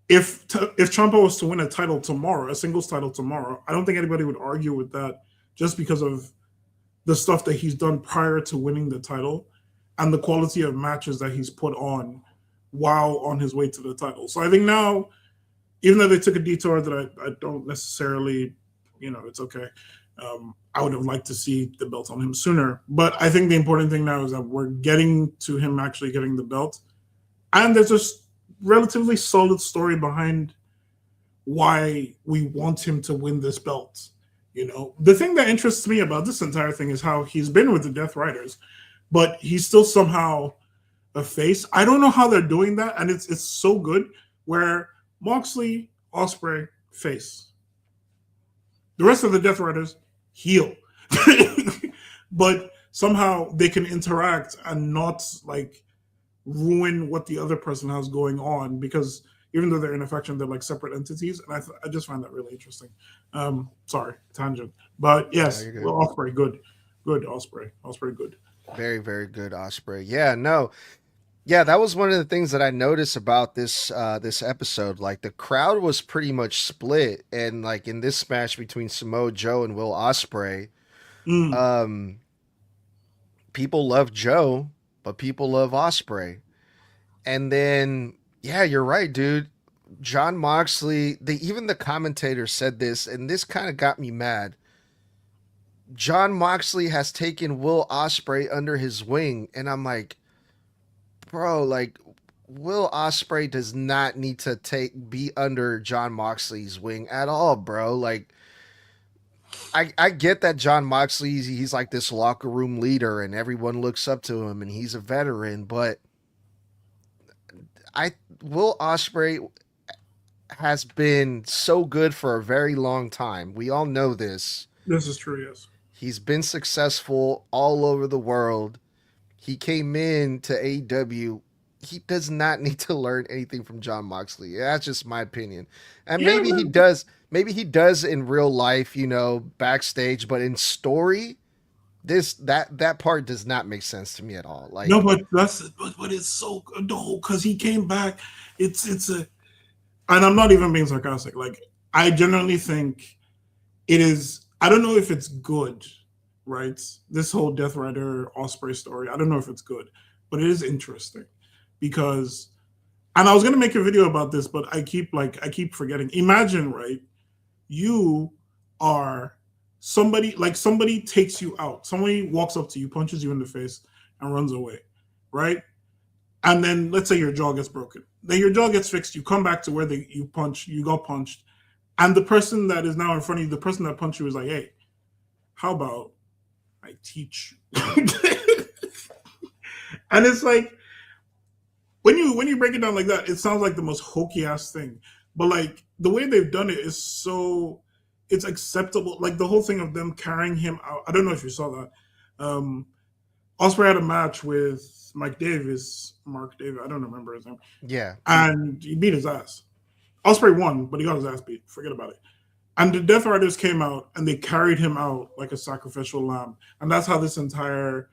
if Ciampa was to win a title tomorrow, a singles title tomorrow, I don't think anybody would argue with that, just because of the stuff that he's done prior to winning the title and the quality of matches that he's put on while on his way to the title. So I think now, even though they took a detour that I don't necessarily, it's okay. I would have liked to see the belt on him sooner. But I think the important thing now is that we're getting to him actually getting the belt. And there's a relatively solid story behind why we want him to win this belt. The thing that interests me about this entire thing is how he's been with the Death Riders, but he's still somehow a face. I don't know how they're doing that, and it's so good where Moxley, Ospreay, face. The rest of the Death Riders, heel. But somehow they can interact and not like ruin what the other person has going on, because even though they're in a faction, they're like separate entities, and I just find that really interesting. Sorry, tangent, but yes, well, Ospreay, good Ospreay, good, very, very good Ospreay. Yeah, no, yeah, that was one of the things that I noticed about this episode. Like the crowd was pretty much split, and like in this match between Samoa Joe and Will Ospreay, people love Joe, but people love Ospreay. And then, yeah, you're right, dude. Jon Moxley, even the commentator said this, and this kind of got me mad. Jon Moxley has taken Will Ospreay under his wing, and I'm like, bro, like Will Ospreay does not need to be under Jon Moxley's wing at all, bro. Like, I get that Jon Moxley, he's like this locker room leader, and everyone looks up to him, and he's a veteran, but Will Ospreay has been so good for a very long time. We all know this. This is true, yes. He's been successful all over the world. He came in to AEW. He does not need to learn anything from Jon Moxley. That's just my opinion. And maybe he does. Maybe he does in real life, backstage, but in story, that part does not make sense to me at all. Like, no, but it's so no, because he came back. It's a, and I'm not even being sarcastic. Like, I genuinely think it is. I don't know if it's good, right? This whole Death Rider Ospreay story. I don't know if it's good, but it is interesting because, and I was gonna make a video about this, but I keep forgetting. Imagine, right? You are somebody takes you out. Somebody walks up to you, punches you in the face, and runs away, right? And then let's say your jaw gets broken. Then your jaw gets fixed. You come back to where you got punched, and the person that is now in front of you, the person that punched you, is like, "Hey, how about I teach you?" And it's like when you break it down like that, it sounds like the most hokey ass thing. But like the way they've done it is so it's acceptable. Like the whole thing of them carrying him out. I don't know if you saw that. Ospreay had a match with Mark Davis. I don't remember his name. Yeah. And he beat his ass. Ospreay won, but he got his ass beat. Forget about it. And the Death Riders came out and they carried him out like a sacrificial lamb. And that's how this entire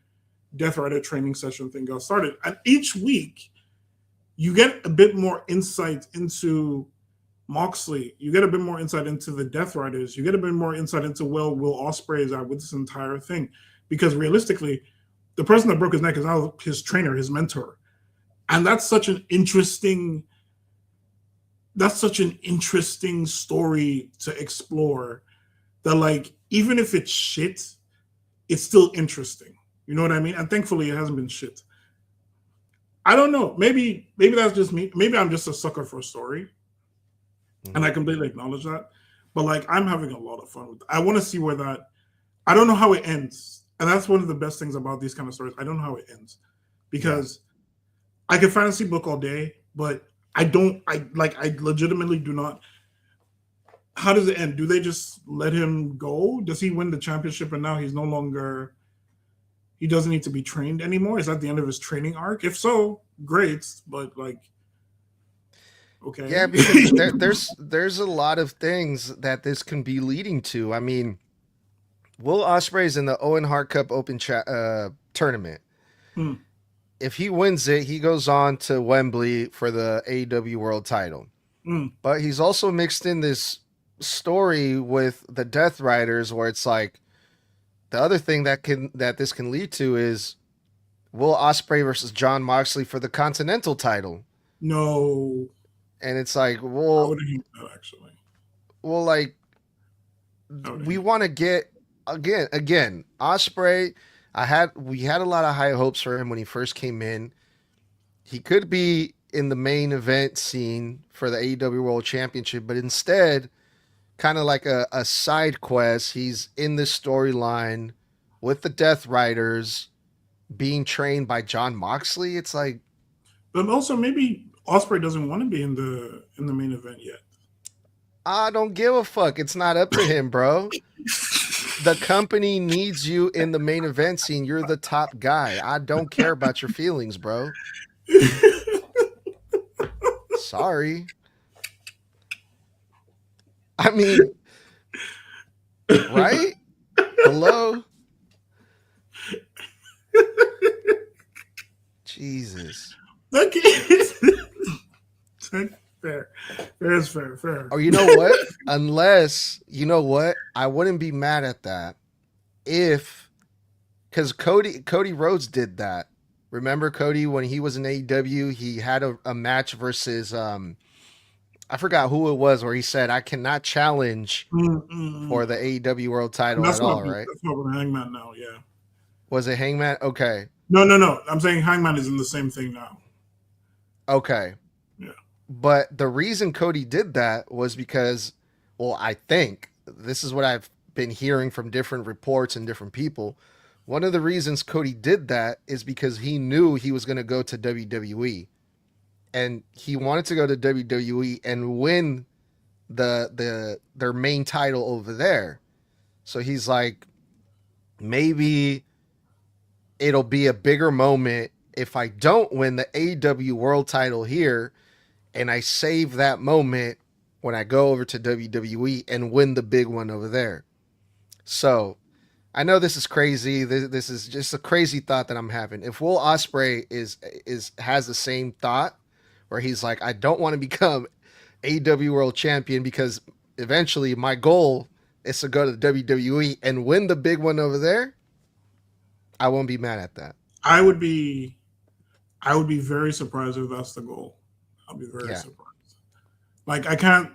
Death Rider training session thing got started. And each week, you get a bit more insight into Moxley. You get a bit more insight into the Death Riders. You get a bit more insight into Will Ospreay is at with this entire thing. Because realistically, the person that broke his neck is now his trainer, his mentor. And that's such an interesting story to explore, that like even if it's shit, it's still interesting. You know what I mean? And thankfully it hasn't been shit. I don't know. Maybe that's just me. Maybe I'm just a sucker for a story. And I completely acknowledge that. But like I'm having a lot of fun with it. I want to see where that, I don't know how it ends. And that's one of the best things about these kind of stories. I don't know how it ends. Because I can fantasy book all day, but I legitimately do not. How does it end? Do they just let him go? Does he win the championship and now he doesn't need to be trained anymore? Is that the end of his training arc? If so, great. But like, okay. Yeah, because there's a lot of things that this can be leading to. I mean, Will Ospreay's in the Owen Hart Cup tournament. Hmm. If he wins it, he goes on to Wembley for the AEW World Title. Hmm. But he's also mixed in this story with the Death Riders, where it's like the other thing that this can lead to is Will Ospreay versus Jon Moxley for the Continental title. No, And it's like, I would have hated that actually. like I would've we hated want to get again Ospreay. We had a lot of high hopes for him when he first came in. He could be in the main event scene for the AEW World Championship, but instead, kind of like a side quest, he's in this storyline with the Death Riders being trained by Jon Moxley. It's like, But also maybe Ospreay doesn't want to be in the main event yet. I don't give a fuck. It's not up to him, bro. The company needs you in the main event scene. You're the top guy. I don't care about your feelings, bro. Sorry. I mean, right? Hello? Jesus. Okay. Fair. Fair is fair. Fair. Or you know what? Unless, you know what? I wouldn't be mad at that if, because Cody Rhodes did that. Remember Cody when he was in AEW, he had a match versus I forgot who it was, where he said, I cannot challenge for the AEW World Title at all, right? That's not with Hangman now, yeah. Was it Hangman? Okay. No. I'm saying Hangman is in the same thing now. Okay. Yeah. But the reason Cody did that was because, well, I think this is what I've been hearing from different reports and different people. One of the reasons Cody did that is because he knew he was going to go to WWE. And he wanted to go to WWE and win their main title over there. So he's like, maybe it'll be a bigger moment if I don't win the AEW World Title here, and I save that moment when I go over to WWE and win the big one over there. So I know this is crazy. This is just a crazy thought that I'm having. If Will Ospreay has the same thought, where he's like, I don't want to become AEW World Champion because eventually my goal is to go to the WWE and win the big one over there, I won't be mad at that. I would be very surprised if that's the goal. I'll be very surprised. Like I can't.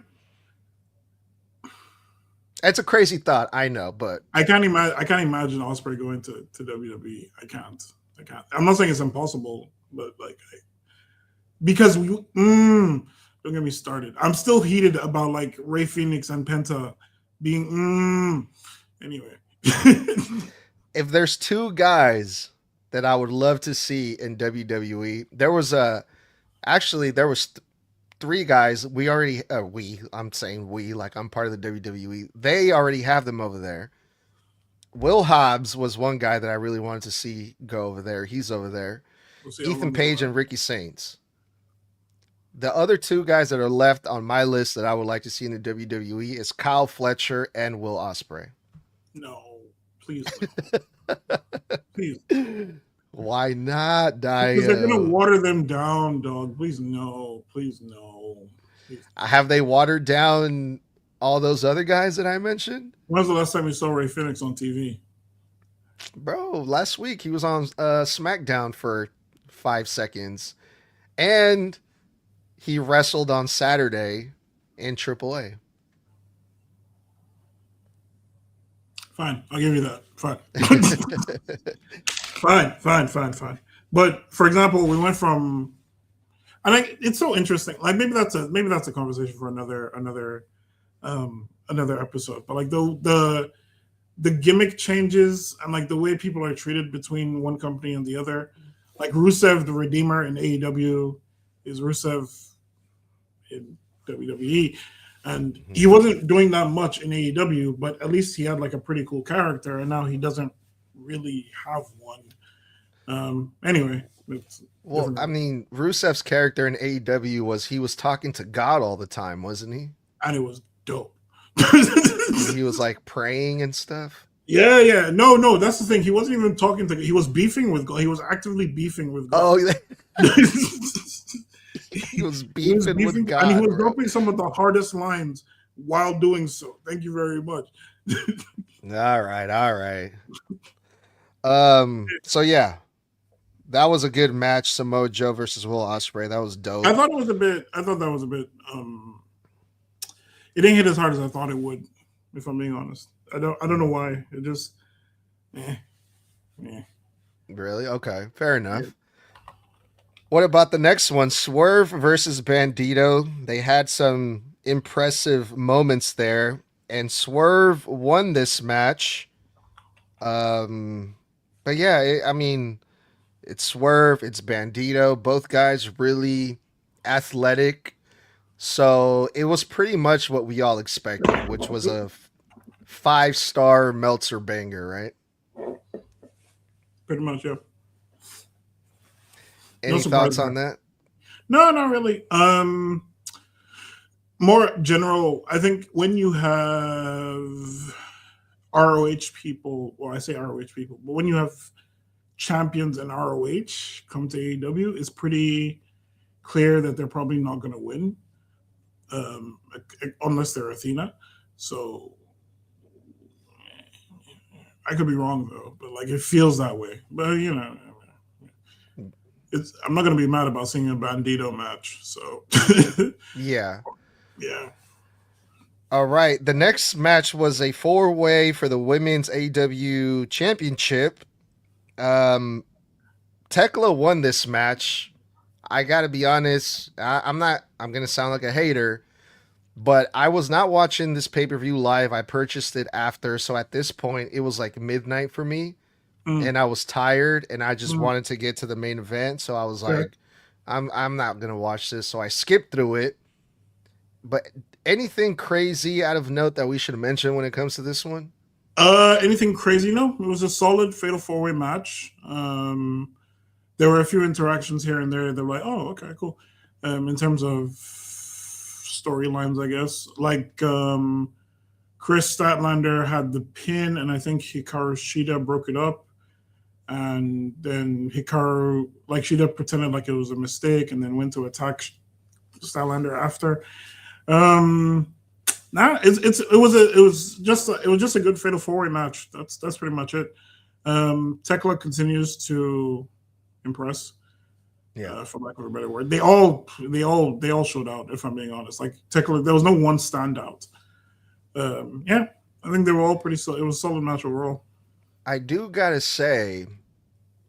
It's a crazy thought, I know, but I can't imagine Ospreay going to WWE. I can't. I'm not saying it's impossible, but like, because don't get me started. I'm still heated about like Rey Fenix and Penta being anyway. If there's two guys that I would love to see in WWE, there was three guys. I'm saying we, like I'm part of the WWE. They already have them over there. Will Hobbs was one guy that I really wanted to see go over there. He's over there. Ethan Page and Ricky Saints. The other two guys that are left on my list that I would like to see in the WWE is Kyle Fletcher and Will Ospreay. No, please. Please. Why not, Dayo? Because they're gonna water them down, dog. Please no. Please no. Please. Have they watered down all those other guys that I mentioned? When was the last time you saw Rey Fenix on TV? Bro, last week he was on SmackDown for 5 seconds. And he wrestled on Saturday in AAA. Fine, I'll give you that. Fine. Fine. But for example, we went from, and it's so interesting. Like maybe that's a conversation for another episode. But like the gimmick changes and like the way people are treated between one company and the other. Like Rusev, the Redeemer in AEW, is Rusev in WWE. And he wasn't doing that much in AEW, but at least he had like a pretty cool character, and now he doesn't really have one. Anyway, well, I mean, Rusev's character in AEW he was talking to God all the time, wasn't he? And it was dope. He was like praying and stuff. Yeah. No, that's the thing. He wasn't even talking to. He was beefing with. He was actively beefing with God. Oh, he he was was beefing with beefing, and he God, was bro. dropping some of the hardest lines while doing so. Thank you very much. All right, all right. So yeah, that was a good match. Samoa Joe versus Will Ospreay. That was I dope. thought it was a bit. I thought that was a bit. It didn't hit as hard as I thought it would. If I'm being honest, I don't. I don't know Mm, why. It just. Eh, eh. really? Okay, fair enough. What about the next one? Swerve versus Bandito. They had some impressive moments there, and Swerve won this match. Um, but yeah, I mean, it's Swerve, it's Bandito. Both guys really athletic. So it was pretty much what we all expected, which was a 5-star Meltzer banger, right? Pretty much, yeah. No Any surprise thoughts there. on that? No, not really. More general. I think when you have ROH people, well, I say ROH people, but when you have champions in ROH come to AEW, it's pretty clear that they're probably not going to win, um, unless they're Athena. So I could be wrong though, but like it feels that way. But I'm not going to be mad about seeing a Bandito match. So Yeah. yeah. All right. The next match was a 4-way for the women's AEW championship. Um, Thekla won this match. I gotta be honest. I'm not. I'm gonna sound like a hater, but I was not watching this pay per view live. I purchased it after, so at this point, it was like midnight for me, Mm, and I was tired, and I just mm, wanted to get to the main event. So I was okay. like, I'm not gonna watch this. So I skipped through it. But anything crazy out of note that we should mention when it comes to this one? Anything crazy? No, it was a solid fatal four way match. There were a few interactions here and there. They're like, oh, okay, cool. In terms of storylines, I guess, like Chris Statlander had the pin, and I think Hikaru Shida broke it up, and then Hikaru, like Shida, pretended like it was a mistake, and then went to attack Statlander after. Um, Nah, it was just a good fatal four way match. That's pretty much it. Thekla continues to impress, Yeah. for lack of a better word. They all showed out. If I'm being honest, like Thekla, there was no one standout. Yeah, I think they were all pretty. It was a solid match overall. I do gotta say,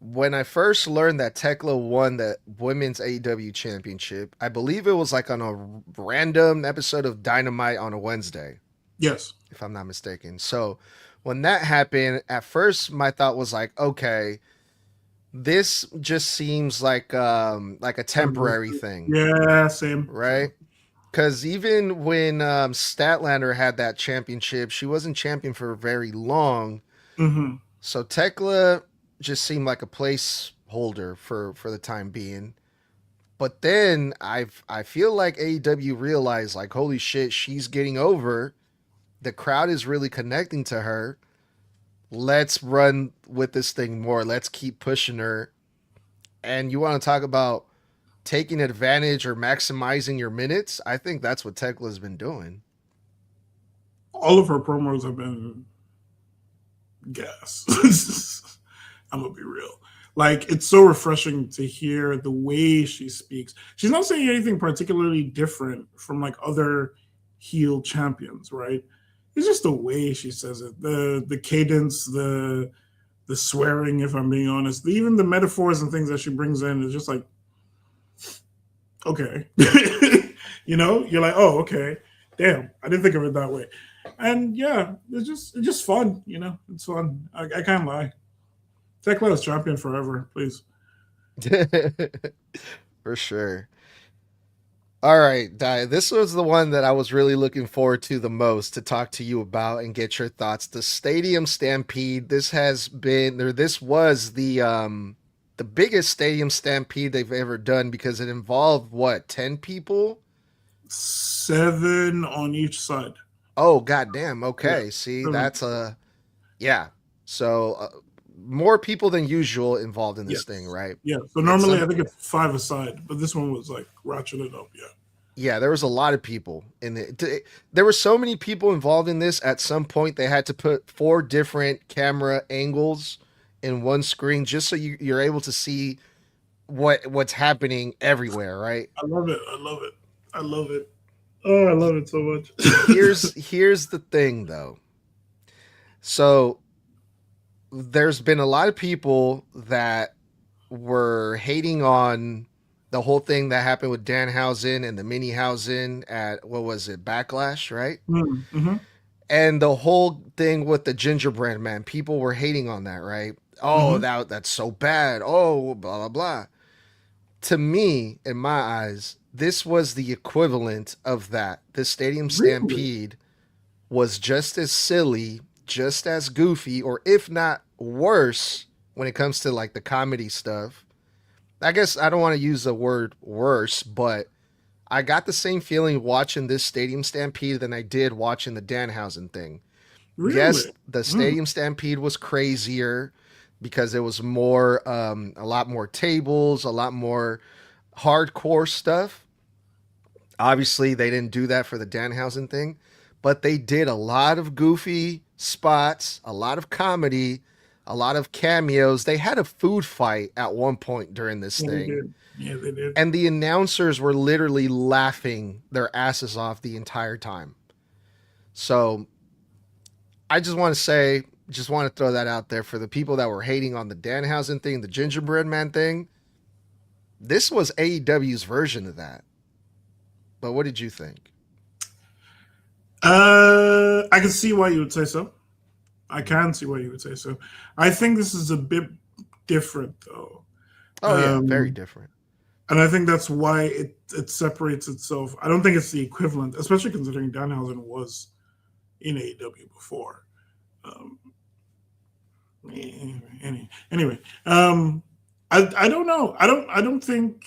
when I first learned that Tekla won the women's AEW championship, I believe it was like on a random episode of Dynamite on a Wednesday, Yes. if I'm not mistaken. So when that happened, at first my thought was like, okay, this just seems like a temporary thing, Yeah, same. right? Because even when Statlander had that championship, she wasn't champion for very long. Mm-hmm. So Tekla just seemed like a placeholder for the time being. But then I feel like AEW realized like holy shit, she's getting over. The crowd is really connecting to her. Let's run with this thing more. Let's keep pushing her. And you want to talk about taking advantage or maximizing your minutes? I think that's what Tekla's been doing. All of her promos have been gas. I'm gonna be real. Like it's so refreshing to hear the way she speaks. She's not saying anything particularly different from like other heel champions, right? It's just the way she says it, the cadence, the swearing. If I'm being honest, even the metaphors and things that she brings in is just like okay, you're like oh okay, damn, I didn't think of it that way, and yeah, it's just fun, it's fun. I can't lie. Thekla is champion forever, please. For sure. All right, Di, this was the one that I was really looking forward to the most to talk to you about and get your thoughts. The Stadium Stampede. This was the biggest Stadium Stampede they've ever done because it involved what, 10 people? 7 on each side. Oh, goddamn. Yeah, Okay. See, 7. that's a Yeah. So more people than usual involved in this thing, Yes. right? Yeah. So At normally some I think it's five aside, but this one was like ratcheted up. Yeah. Yeah, there was a lot of people in it. There were so many people involved in this. At some point, they had to put 4 different camera angles in one screen just so you're able to see what's happening everywhere, right? I love it. I love it. I love it. Oh, I love it so much. Here's the thing though. So there's been a lot of people that were hating on the whole thing that happened with Danhausen and the Minihausen at what was it, Backlash, right? Mm-hmm. And the whole thing with the gingerbread man, people were hating on that, right? Oh, Mm-hmm. that's so bad. Oh, blah blah blah. To me, in my eyes, this was the equivalent of that. The Stadium Really? Stampede was just as silly, just as goofy, or if not worse, when it comes to like the comedy stuff. I guess I don't want to use the word worse, but I got the same feeling watching this Stadium Stampede than I did watching the Danhausen thing. Yes, Really? the Mm. Stadium Stampede was crazier because it was more, a lot more tables, a lot more hardcore stuff. Obviously, they didn't do that for the Danhausen thing, but they did a lot of goofy spots, a lot of comedy, a lot of cameos. They had a food fight at one point during this Yeah, they thing, did. Yeah, they did. and the announcers were literally laughing their asses off the entire time. So I just want to say, just want to throw that out there for the people that were hating on the Danhausen thing, the gingerbread man thing. This was AEW's version of that. But what did you think? I can see why you would say so. I can see why you would say so. I think this is a bit different though. Oh yeah, very Um, different. and I think that's why it separates itself. I don't think it's the equivalent, especially considering Danhausen was in AEW before. Um, anyway, I don't know. I don't think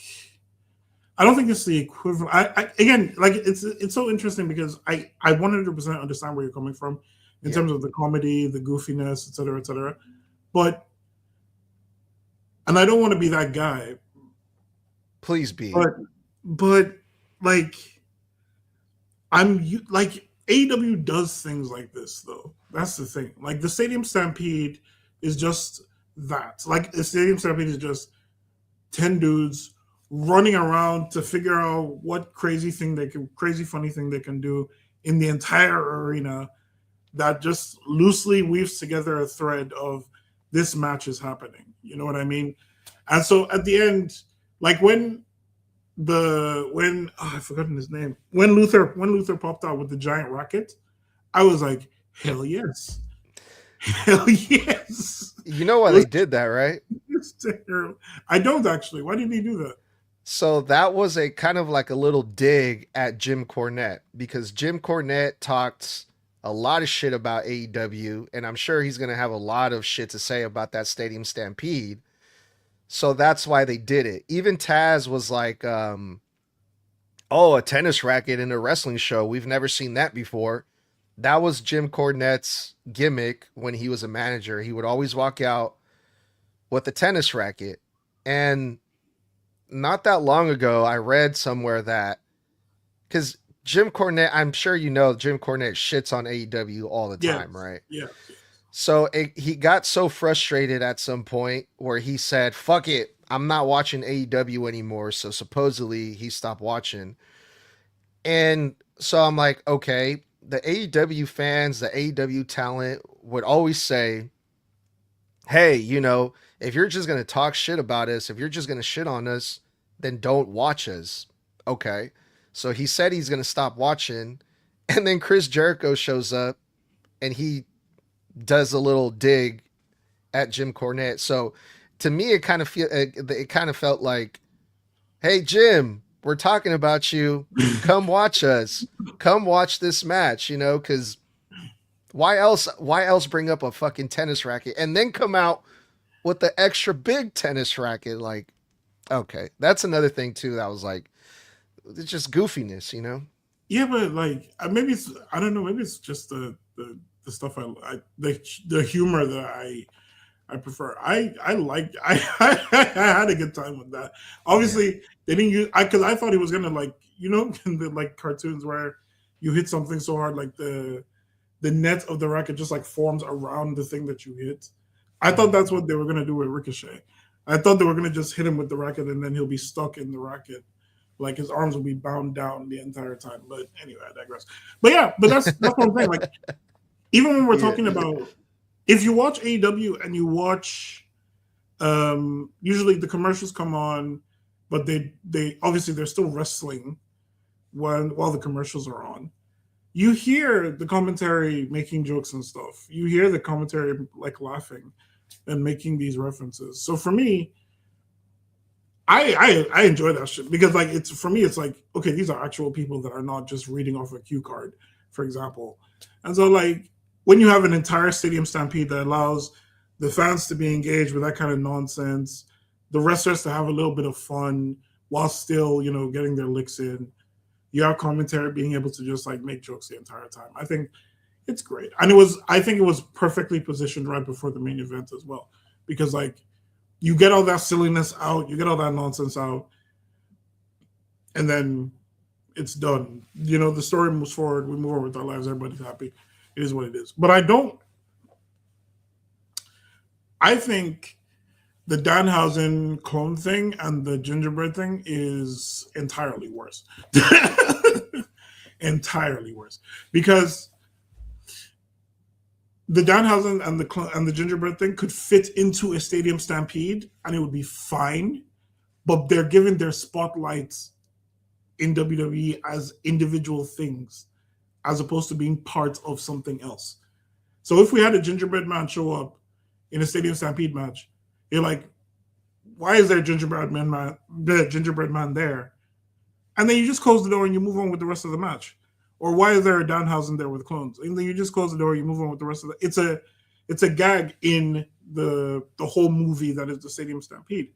it's the equivalent. Again, like it's so interesting because I 100% understand where you're coming from in Yeah, terms of the comedy, the goofiness, etc., etc. But and I don't want to be that guy, please be. but but like like AEW does things like this though. That's the thing. Like the Stadium Stampede is just that. Like the Stadium Stampede is just 10 dudes running around to figure out what crazy funny thing they can do in the entire arena that just loosely weaves together a thread of this match is happening. You know what I mean? And so at the end, like when I've forgotten his name, when Luther popped out with the giant rocket, I was like, hell yes. Hell yes. You know why It was they did that, right? just terrible. I don't actually. Why did he do that? So that was a kind of like a little dig at Jim Cornette because Jim Cornette talked a lot of shit about AEW, and I'm sure he's going to have a lot of shit to say about that Stadium Stampede. So that's why they did it. Even Taz was like, oh, a tennis racket in a wrestling show. We've never seen that before. That was Jim Cornette's gimmick when he was a manager. He would always walk out with a tennis racket. And not that long ago, I read somewhere that because Jim Cornette, I'm sure you know, Jim Cornette shits on AEW all the time, Yes. right? Yeah. So he got so frustrated at some point where he said, "Fuck it, I'm not watching AEW anymore." So supposedly he stopped watching, and so I'm like, okay, the AEW fans, the AEW talent would always say, "Hey, if you're just gonna talk shit about us, if you're just gonna shit on us, then don't watch us." Okay, so he said he's gonna stop watching, and then Chris Jericho shows up and he does a little dig at Jim Cornette. So to me, it kind of felt like, hey Jim, we're talking about you. Come watch us. Come watch this match. Because why else? Why else bring up a fucking tennis racket and then come out with the extra big tennis racket? Like, okay, that's another thing too. That was like, it's just goofiness. Yeah, but like maybe it's I don't know. Maybe it's just the the stuff the humor that I prefer. I had a good time with that. Yeah. Obviously, they didn't use because I thought he was gonna like in the like cartoons where you hit something so hard like the net of the racket just like forms around the thing that you hit. I thought Mhm. that's what they were gonna do with Ricochet. I thought they were gonna just hit him with the racket and then he'll be stuck in the racket. Like his arms will be bound down the entire time. But anyway, I digress. But yeah, but that's what I'm saying. Like even when we're Yeah. talking about if you watch AEW and you watch usually the commercials come on, but they obviously they're still wrestling while the commercials are on. You hear the commentary making jokes and stuff. You hear the commentary like laughing and making these references. So for me, I enjoy that shit because like it's for me it's like okay these are actual people that are not just reading off a cue card, for example, and so like when you have an entire stadium stampede that allows the fans to be engaged with that kind of nonsense, the wrestlers to have a little bit of fun while still getting their licks in, you have commentary being able to just like make jokes the entire time. I think it's great, and I think it was perfectly positioned right before the main event as well because like you get all that silliness out, you get all that nonsense out, and then it's done. The story moves forward. We move on with our lives. Everybody's happy. It is what it is. But I don't. I think the Danhausen clone thing and the gingerbread thing is entirely worse. Entirely worse because the Danhausen and the gingerbread thing could fit into a stadium stampede and it would be fine. But they're giving their spotlights in WWE as individual things as opposed to being part of something else. So if we had a gingerbread man show up in a stadium stampede match, you're like, why is there a gingerbread man there? And then you just close the door and you move on with the rest of the match. Or why is there a Danhausen there with clones? And then you just close the door, you move on with the rest of the. It's a gag in the whole movie that is the Stadium Stampede.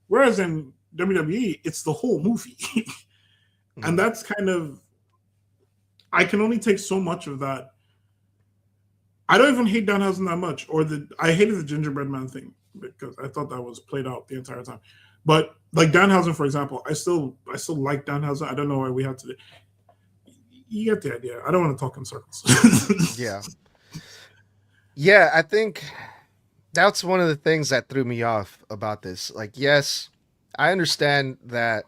Whereas in WWE, it's the whole movie. And Mhm. that's kind of I can only take so much of that. I don't even hate Danhausen that much, I hated the gingerbread man thing because I thought that was played out the entire time. But like Danhausen, for example, I still like Danhausen. I don't know why we have to. You get the idea. I don't want to talk in circles. Yeah. Yeah, I think that's one of the things that threw me off about this. Like, yes, I understand that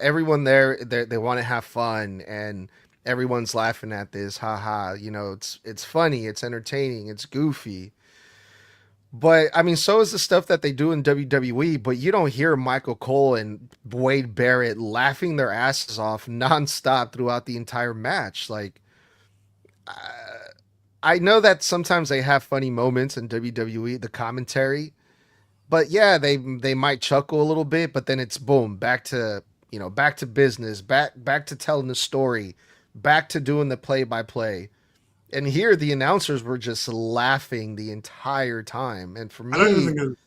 everyone there they want to have fun and everyone's laughing at this, haha. It's funny, it's entertaining, it's goofy. But I mean, so is the stuff that they do in WWE. But you don't hear Michael Cole and Wade Barrett laughing their asses off nonstop throughout the entire match. Like, I know that sometimes they have funny moments in WWE, the commentary, but yeah, they might chuckle a little bit, but then it's boom, back to business, back to telling the story, back to doing the play by play. And here the announcers were just laughing the entire time. And for I don't even me, think it's.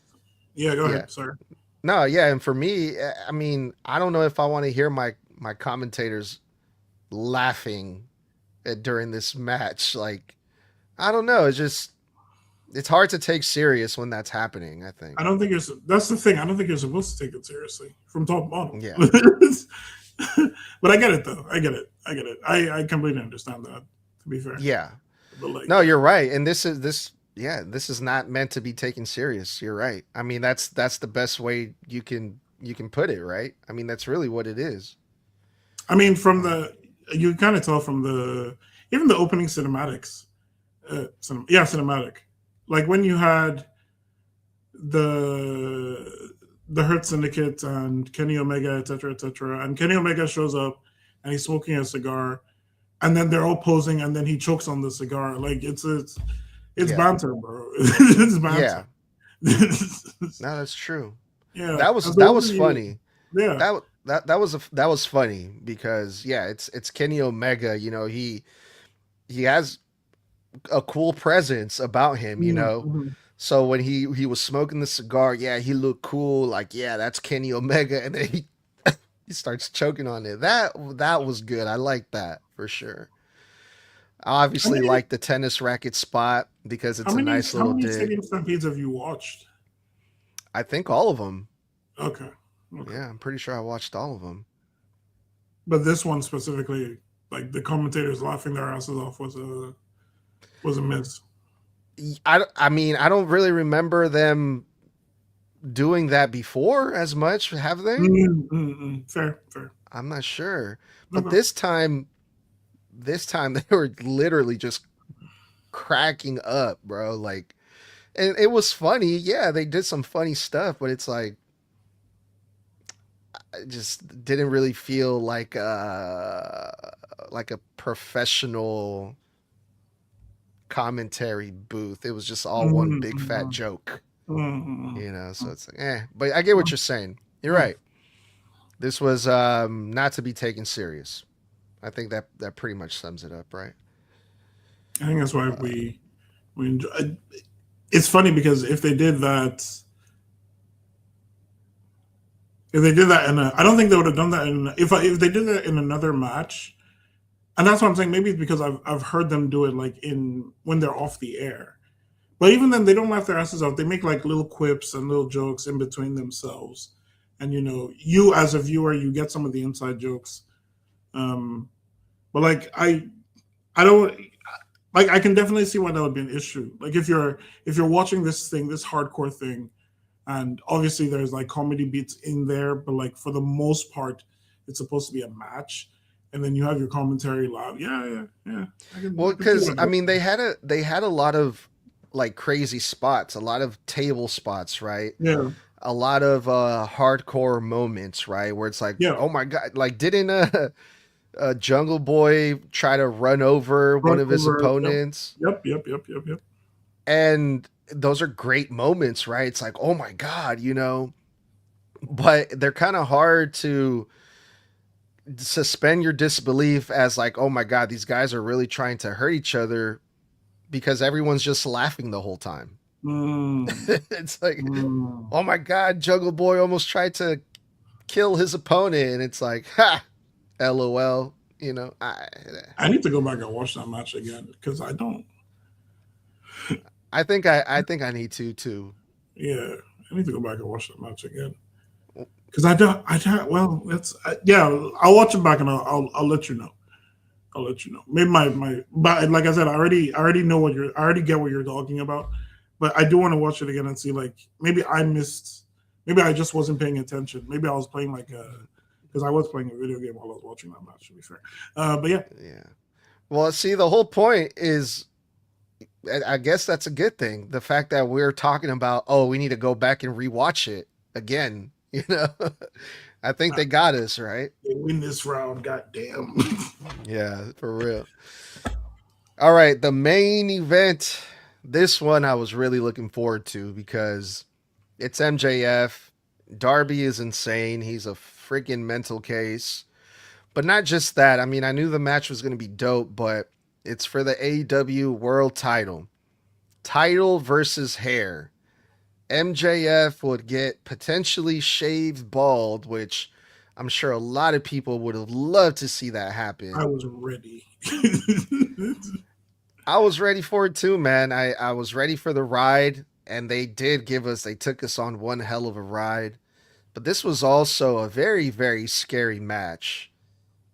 Yeah, go yeah. ahead. Sorry. No, yeah, and for me, I mean, I don't know if I want to hear my commentators laughing during this match. Like, I don't know, it's hard to take serious when that's happening, I think. I don't think you're. That's the thing. I don't think you're supposed to take it seriously from top to bottom. Yeah. But I get it though. I get it. I get it. I completely understand that. To be fair, Yeah. but like, No, you're right. And this is not meant to be taken serious. You're right. I mean, that's the best way you can put it, right? I mean, that's really what it is. I mean, from Um, the you kind of tell from the even the opening cinematics. Cinematic. Like when you had the Hurt Syndicate and Kenny Omega, etc., and Kenny Omega shows up and he's smoking a cigar, and then they're all posing, and then he chokes on the cigar. Like it's yeah. banter, bro. It's banter. Yeah. No, that's true. Yeah, That and was so that what was do you? funny. Yeah, That was funny because yeah, it's Kenny Omega, he has a cool presence about him. mm-hmm. So when he was smoking the cigar, yeah, he looked cool. Like, yeah, that's Kenny Omega, and then he starts choking on it. That was good. I like that for sure. I How obviously many like the tennis racket spot because how it's a many nice how little many dig. stadium stampedes have you watched? I think all of them. Okay. Okay. Yeah, I'm pretty sure I watched all of them. But this one specifically, like the commentators laughing their asses off was a miss. I mean, I don't really remember them doing that before as much, have they? Fair, fair. I'm not sure. But Okay. this time they were literally just cracking up, bro. Like, and it was funny. Yeah, they did some funny stuff, but it's like I just didn't really feel like a professional commentary booth. It was just all one big fat Mm-hmm. joke, Mm-hmm. you know. So it's like, but I get what you're saying. You're right. This was not to be taken serious. I think that pretty much sums it up, right? I think that's why Uh, we enjoy. It's funny because if they did that in a, I don't think they would have done that in if they did that in another match. And that's what I'm saying. Maybe it's because I've heard them do it like in when they're off the air. But even then, they don't laugh their asses off. They make like little quips and little jokes in between themselves, and you as a viewer, you get some of the inside jokes. Um, but like I don't like I can definitely see why that would be an issue. Like if you're watching this thing, this hardcore thing, and obviously there's like comedy beats in there, but like for the most part, it's supposed to be a match, and then you have your commentary loud. Yeah, yeah, yeah. well, I can see because why I that. mean, they had a lot of like crazy spots, a lot of table spots, right? Yeah, A lot of hardcore moments, right? Where it's like, yeah. oh my god, like didn't Jungle Boy try to run over one Run of his over. Yep, opponents? yep, yep, yep, yep, yep. And those are great moments, right? It's like, oh my god, but they're kind of hard to suspend your disbelief as like, oh my god, these guys are really trying to hurt each other because everyone's just laughing the whole time. Mm, It's like, mm. oh my god, Jungle Boy almost tried to kill his opponent, and it's like, ha, lol. I need to go back and watch that match again because I don't. I think I need to too. Yeah, I need to go back and watch that match again because I don't. I don't. Well, yeah. I'll watch it back and I'll let you know. I'll let you know. Maybe but like I said, I already know I already get what you're talking about, but I do want to watch it again and see like maybe I just wasn't paying attention. Maybe I was playing like because I was playing a video game while I was watching that match. To be fair, but yeah, Yeah. Well, see, the whole point is, I guess that's a good thing. The fact that we're talking about, oh, we need to go back and rewatch it again. I think they got us right. they win this round. Goddamn. Yeah, for real. All right, the main event. This one I was really looking forward to because it's MJF. Darby is insane. He's a freaking mental case. But not just that. I mean, I knew the match was going to be dope, but it's for the AEW World Title. Title versus hair. MJF would get potentially shaved bald, which I'm sure a lot of people would have loved to see that I happen. was ready. I was ready for it too, man. I was ready for the ride, and they took us on one hell of a ride. But this was also a very, very scary match.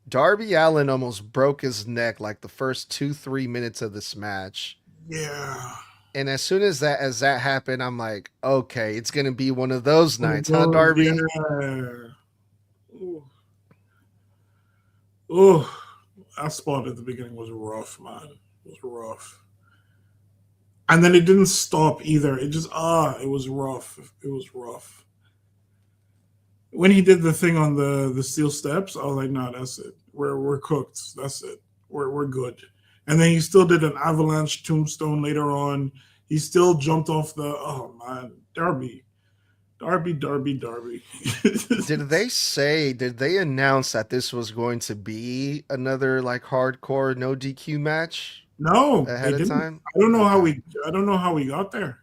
Darby Allin almost broke his neck like the first 2-3 minutes of this match. Yeah. And as soon as that happened, I'm like, okay, it's gonna be one of those One of nights, huh, those, Darby? yeah. Ooh. Oh, that spot at the beginning was rough, man. It was rough. And then it didn't stop either. It just it was rough. It was rough. When he did the thing on the steel steps, I was like, no, that's it. We're cooked. That's it. We're good. And then he still did an avalanche tombstone later on. He still jumped off the oh man, Darby. Darby, Darby, Darby. Did they announce that this was going to be another like hardcore no DQ match No, ahead they of didn't. time? I don't know how Okay. we got there.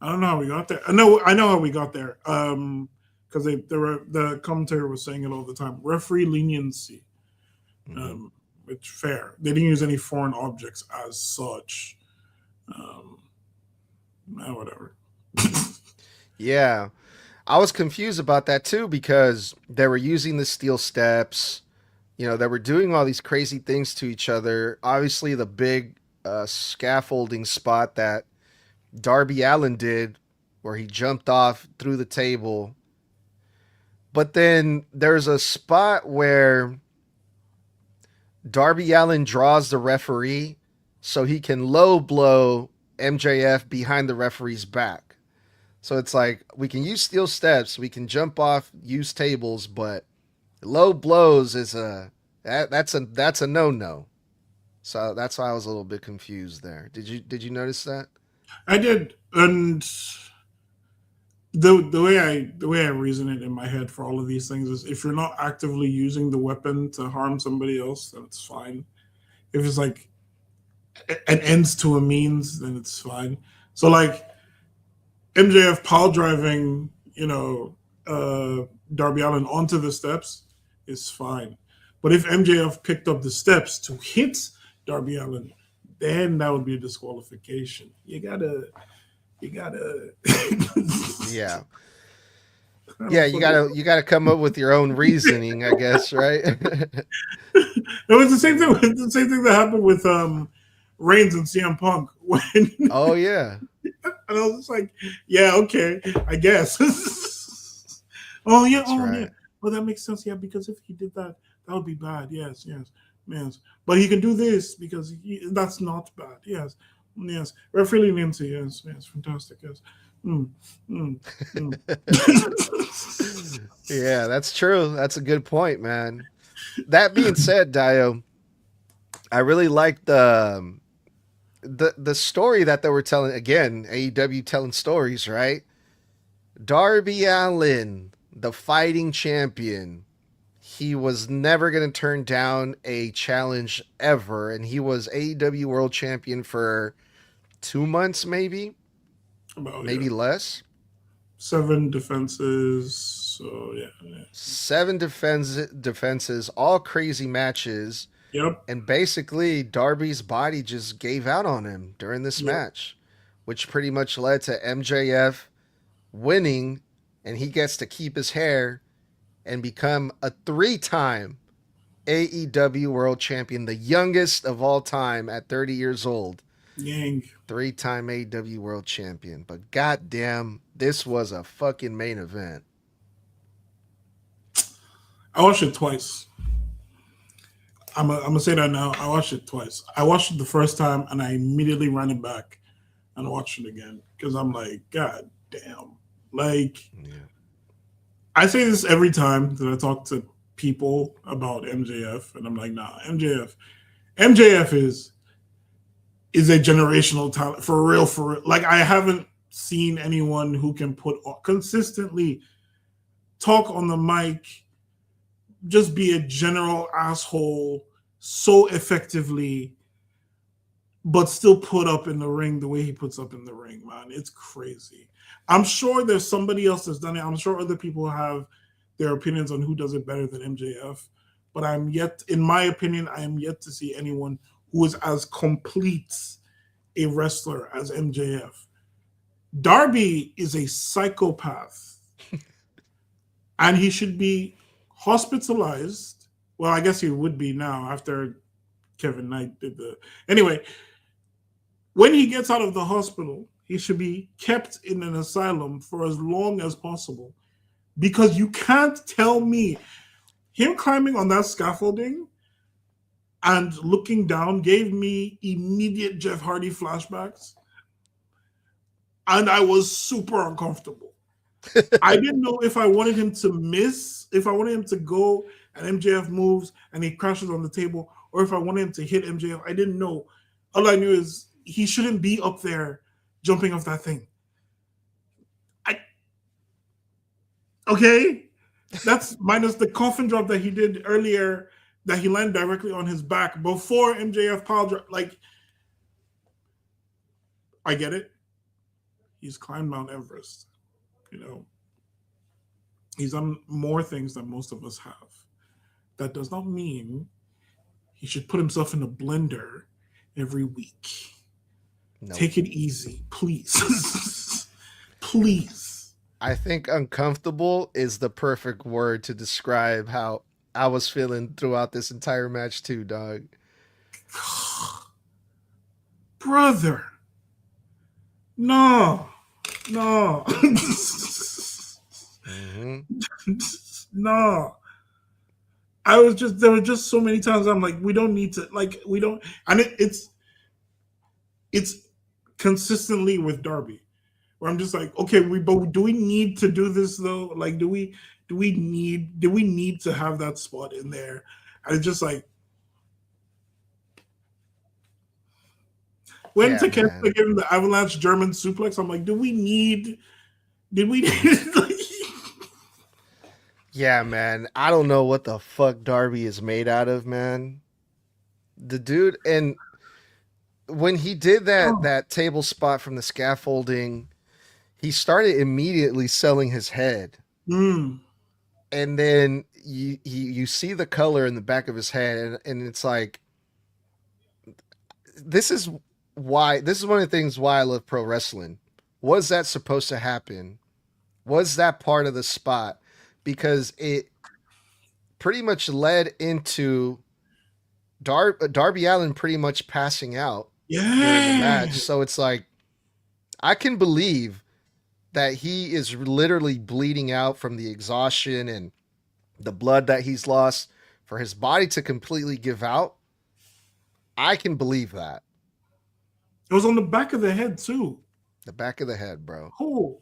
I don't know how we got there. No, I know how we got there. Because the commentator was saying it all the time. Referee leniency. Hmm. Um, It's fair. They didn't use any foreign objects as such. Um, Whatever. Yeah. I was confused about that too because they were using the steel steps. They were doing all these crazy things to each other. Obviously, the big scaffolding spot that Darby Allin did, where he jumped off through the table. But then there's a spot where Darby Allin draws the referee so he can low blow MJF behind the referee's back. So it's like we can use steel steps, we can jump off, use tables, but low blows is that's a no no. So that's why I was a little bit confused there. Did you notice that? I did, and the way I reason it in my head for all of these things is if you're not actively using the weapon to harm somebody else, then it's fine. If it's like an ends to a means, then it's fine. So like MJF pile driving, Darby Allin onto the steps is fine. But if MJF picked up the steps to hit Darby Allin, then that would be a disqualification. You gotta Yeah. Yeah, you gotta come up with your own reasoning, I guess, right? It was the same thing. The same thing that happened with Reigns and CM Punk when, and Oh yeah. I was just like, yeah, okay, I guess. Oh yeah, That's yeah. right. Well, that makes sense. Yeah, because if he did that, that would be bad. Yes, yes. But he can do this because that's not bad. Yes, yes. Referee Lindsay. Yes. Fantastic. Yes. Mm, mm, mm. Yeah, that's true. That's a good point, man. That being said, Dio, I really liked the story that they were telling. Again, AEW telling stories, right? Darby Allin, the fighting champion, he was never going to turn down a challenge ever, and he was AEW World Champion for 2 months, About maybe less. 7 defenses. So yeah. 7 defenses, all crazy matches. Yep. And basically, Darby's body just gave out on him during this Yep. match, which pretty much led to MJF winning, and he gets to keep his hair and become a 3-time AEW World Champion, the youngest of all time at 30 years old. Yang. 3-time AEW World Champion. But goddamn, this was a fucking main event. I watched it twice. I'm gonna say that now. I watched it twice. I watched it the first time and I immediately ran it back and watched it again because I'm like, God damn. Like, Yeah. I say this every time that I talk to people about MJF, and I'm like, nah, MJF is a generational talent for real. For real. Like, I haven't seen anyone who can consistently talk on the mic, just be a general asshole so effectively, but still put up in the ring the way he puts up in the ring, man. It's crazy. I'm sure there's somebody else that's done it. I'm sure other people have their opinions on who does it better than MJF. But in my opinion, I am yet to see anyone who is as complete a wrestler as MJF. Darby is a psychopath. And he should be hospitalized. Well, I guess he would be now after Kevin Knight did the. Anyway, when he gets out of the hospital, he should be kept in an asylum for as long as possible. Because you can't tell me him climbing on that scaffolding and looking down gave me immediate Jeff Hardy flashbacks. And I was super uncomfortable. I didn't know if I wanted him to miss, if I wanted him to go and MJF moves and he crashes on the table, or if I wanted him to hit MJF. I didn't know. All I knew is he shouldn't be up there jumping off that thing. Okay? That's minus the coffin drop that he did earlier that he landed directly on his back before MJF pile drop. Like, I get it. He's climbed Mount Everest. He's done more things than most of us have. That does not mean he should put himself in a blender every week. Nope. Take it easy, please. Please. I think uncomfortable is the perfect word to describe how I was feeling throughout this entire match too, dog. Brother. No. No. Mm-hmm. No. There were just so many times I'm like, we don't need to, like, we don't, and it's consistently with Darby, where I'm just like, okay, but do we need to do this though? Like, do we need to have that spot in there? And it's just like, when Takeshita gave him the avalanche German suplex, I'm like, did we need like, yeah, man. I don't know what the fuck Darby is made out of, man. The dude, and when he did that table spot from the scaffolding, he started immediately selling his head. Mm. And then you see the color in the back of his head, and it's like, this is one of the things why I love pro wrestling. Was that supposed to happen? Was that part of the spot? Because it pretty much led into Darby Allin pretty much passing out during the match. So it's like, I can believe that he is literally bleeding out from the exhaustion and the blood that he's lost, for his body to completely give out. I can believe that. It was on the back of the head too. The back of the head, bro. Oh,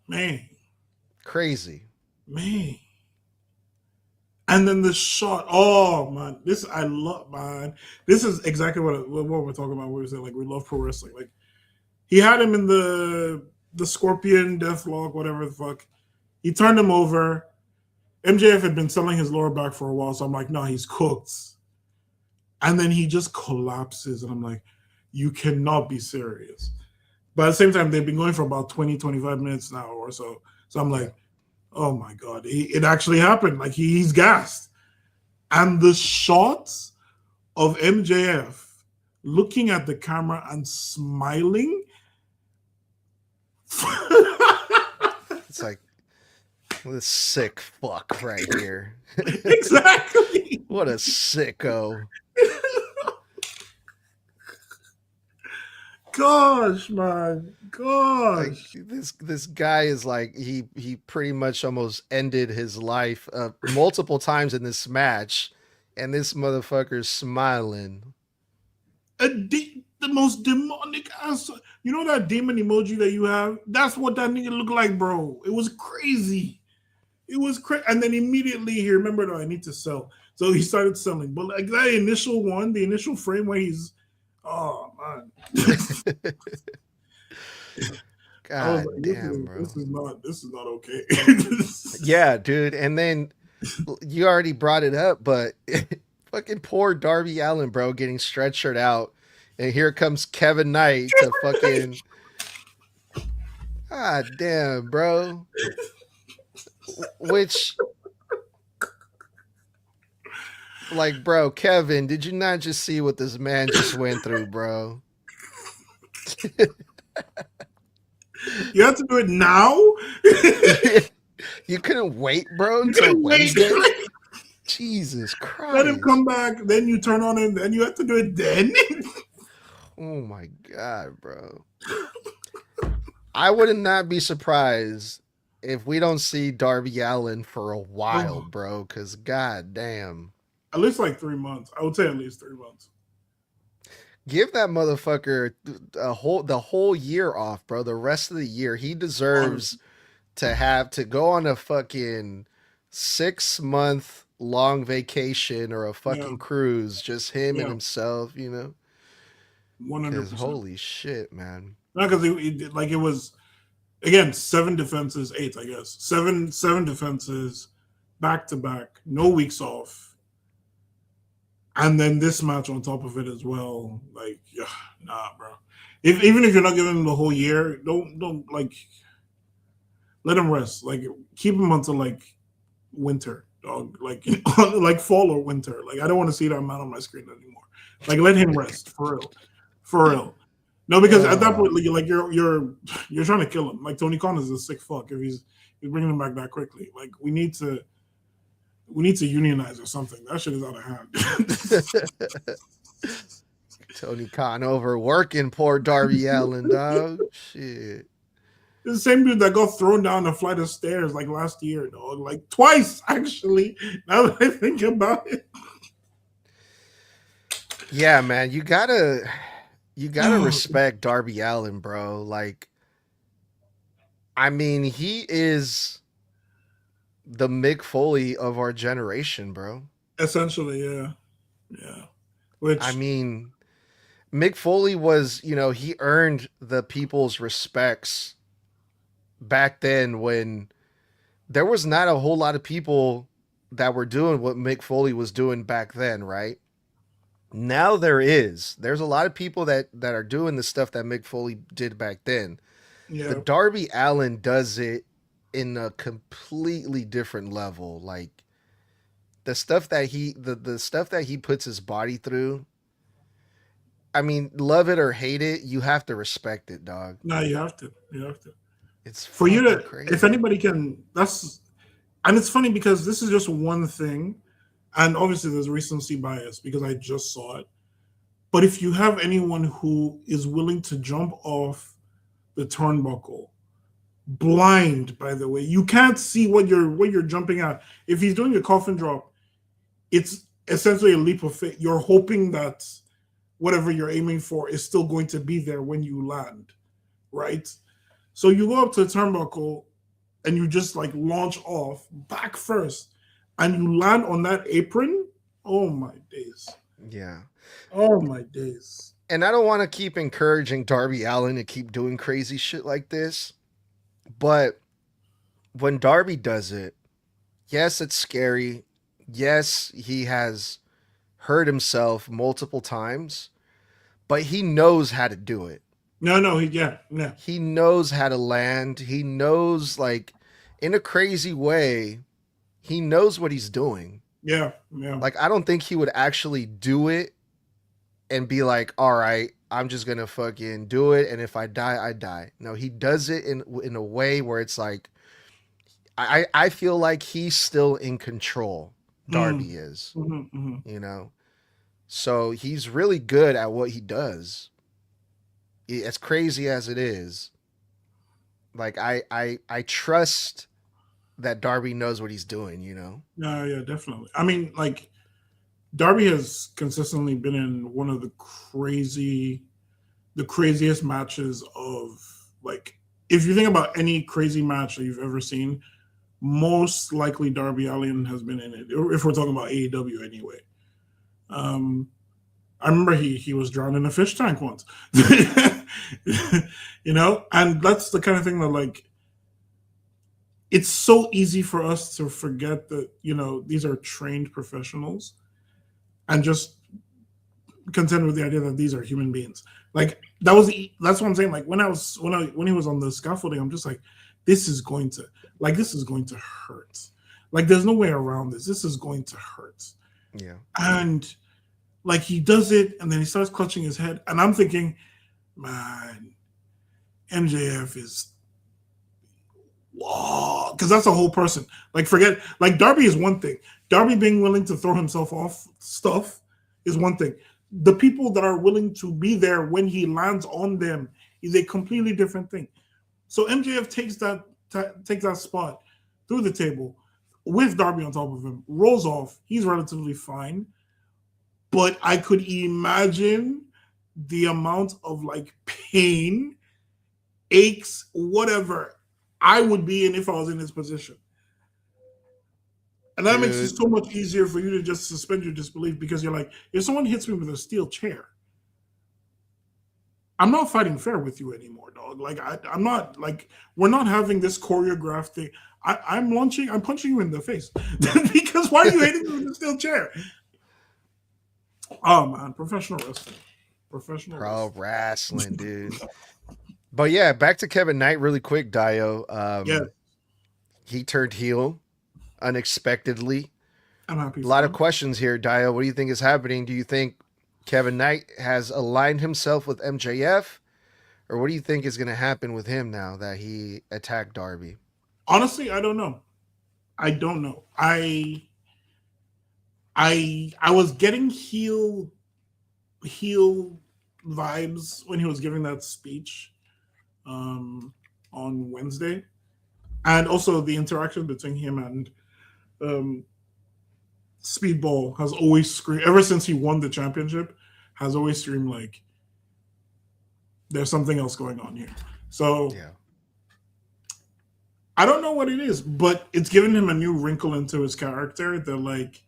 man. Crazy. Man. And then the shot. Oh, man. I love, man. This is exactly what we're talking about. Where we say, like, we love pro wrestling. Like, he had him in the Scorpion, Deathlock, whatever the fuck. He turned him over. MJF had been selling his lower back for a while, so I'm like, no, he's cooked. And then he just collapses, and I'm like, you cannot be serious. But at the same time, they've been going for about 20, 25 minutes now or so. So I'm like, oh my God, it actually happened. Like, he's gassed. And the shots of MJF looking at the camera and smiling. It's like, this sick fuck right here. Exactly. What a sicko. Gosh, man. Gosh. Like, this guy is like, he pretty much almost ended his life multiple times in this match, and this motherfucker's smiling. The most demonic ass. You know that demon emoji that you have? That's what that nigga looked like, bro. It was crazy. It was crazy. And then immediately he remembered, I need to sell. So he started selling. But like that initial one, the initial frame where he's, oh man. God damn, bro. This is not okay. Yeah, dude. And then you already brought it up, but fucking poor Darby Allin, bro, getting stretchered out. And here comes Kevin Knight to fucking, God damn, bro. Which, like, bro, Kevin, did you not just see what this man just went through, bro? You have to do it now? You couldn't wait, bro, until Wednesday? Jesus Christ. Let him come back, then you turn on him, then you have to do it then? Oh my God, bro. I would not be surprised if we don't see Darby Allin for a while, bro, because god damn. At least like 3 months. I would say at least 3 months. Give that motherfucker the whole year off, bro. The rest of the year. He deserves to go on a fucking 6-month long vacation or a fucking cruise. Just him and himself, you know? 100%. Holy shit, man. Not because it was, again, 7 defenses, 8, I guess. Seven defenses, back to back, no weeks off. And then this match on top of it as well. Like, yeah, nah, bro. Even if you're not giving him the whole year, don't like, let him rest. Like, keep him until like winter. dog. Like like fall or winter. Like I don't want to see that man on my screen anymore. Like let him rest for real. No, because at that point, like you're trying to kill him. Like Tony Khan is a sick fuck if he's bringing him back that quickly. Like we need to unionize or something. That shit is out of hand. Tony Khan overworking poor Darby Allin, dog. Shit. It's the same dude that got thrown down a flight of stairs like last year, dog. Like twice, actually. Now that I think about it. Yeah, man, you gotta respect Darby Allin, bro. Like, I mean, he is the Mick Foley of our generation, bro. Essentially, yeah. Which I mean, Mick Foley was, he earned the people's respects back then when there was not a whole lot of people that were doing what Mick Foley was doing back then, right? Now there's a lot of people that are doing the stuff that Mick Foley did back then. yeah. But Darby Allin does it in a completely different level. Like the stuff that the stuff that he puts his body through. I mean, love it or hate it, you have to respect it, dog. No, you have to. It's for you to crazy. If anybody can, and it's funny because this is just one thing, and obviously there's recency bias because I just saw it. But if you have anyone who is willing to jump off the turnbuckle, blind, by the way, you can't see what you're jumping at. If he's doing a coffin drop, it's essentially a leap of faith. You're hoping that whatever you're aiming for is still going to be there when you land, right? So you go up to the turnbuckle and you just like launch off back first and you land on that apron. Oh my days. Yeah. Oh my days. And I don't want to keep encouraging Darby Allin to keep doing crazy shit like this, but when Darby does it, yes, it's scary. Yes, he has hurt himself multiple times, but he knows how to do it. No. He knows how to land. He knows, like, in a crazy way, he knows what he's doing. Yeah. Like, I don't think he would actually do it and be like, all right, I'm just going to fucking do it. And if I die, I die. No, he does it in a way where it's like, I feel like he's still in control. Darby is, So he's really good at what he does. As crazy as it is, like I trust that Darby knows what he's doing, No, yeah, definitely. I mean, like Darby has consistently been in one of the craziest matches of, like, if you think about any crazy match that you've ever seen, most likely Darby Allin has been in it. If we're talking about AEW anyway. I remember he was drowned in a fish tank once. And that's the kind of thing that, like, it's so easy for us to forget that, these are trained professionals and just contend with the idea that these are human beings. Like that's what I'm saying. Like when he was on the scaffolding, I'm just like, this is going to hurt. Like there's no way around this. This is going to hurt. Yeah. And like he does it and then he starts clutching his head. And I'm thinking, man, MJF is whoa, because that's a whole person. Like Darby is one thing. Darby being willing to throw himself off stuff is one thing. The people that are willing to be there when he lands on them is a completely different thing. So MJF takes that spot through the table with Darby on top of him, rolls off. He's relatively fine. But I could imagine the amount of like pain, aches, whatever I would be in if I was in his position. And that makes it so much easier for you to just suspend your disbelief because you're like, if someone hits me with a steel chair, I'm not fighting fair with you anymore, dog. Like I'm not, like, we're not having this choreographed thing. I'm punching you in the face because why are you hitting me with a steel chair? Oh man, professional wrestling. Pro wrestling, dude. But yeah, back to Kevin Knight really quick, Dayo. Yeah. He turned heel unexpectedly. I'm happy A lot for of him. questions here, Dio. What do you think is happening? Do you think Kevin Knight has aligned himself with MJF? Or what do you think is going to happen with him now that he attacked Darby? Honestly, I don't know. I don't know. I was getting heel vibes when he was giving that speech um, on Wednesday, and also the interaction between him and um, Speedball has always screamed ever since he won the championship. Has always screamed like there's something else going on here. So Yeah. I don't know what it is, but it's given him a new wrinkle into his character that like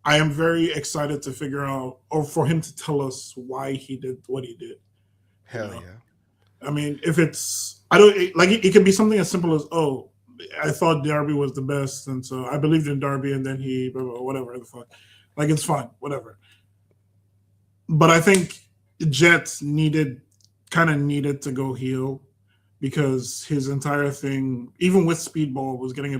I am very excited to figure out or for him to tell us why he did what he did. You Hell know, yeah. I mean, if it's I don't like it can be something as simple as I thought Darby was the best, and so I believed in Darby, and then he blah, blah, whatever the fuck. Like it's fine, whatever. But I think Jets needed to go heel because his entire thing, even with Speedball, was getting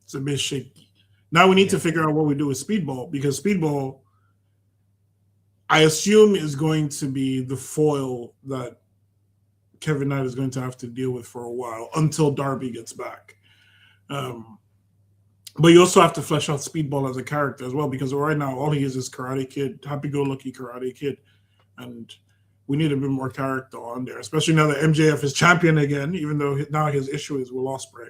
it's a bit shaky. Now we need to Yeah. figure out what we do with Speedball because Speedball, I assume, is going to be the foil that Kevin Knight is going to have to deal with for a while until Darby gets back. Um, but you also have to flesh out Speedball as a character as well because right now all he is Karate Kid, happy-go-lucky Karate Kid, and we need a bit more character on there, especially now that MJF is champion again. Even though now his issue is with Ospreay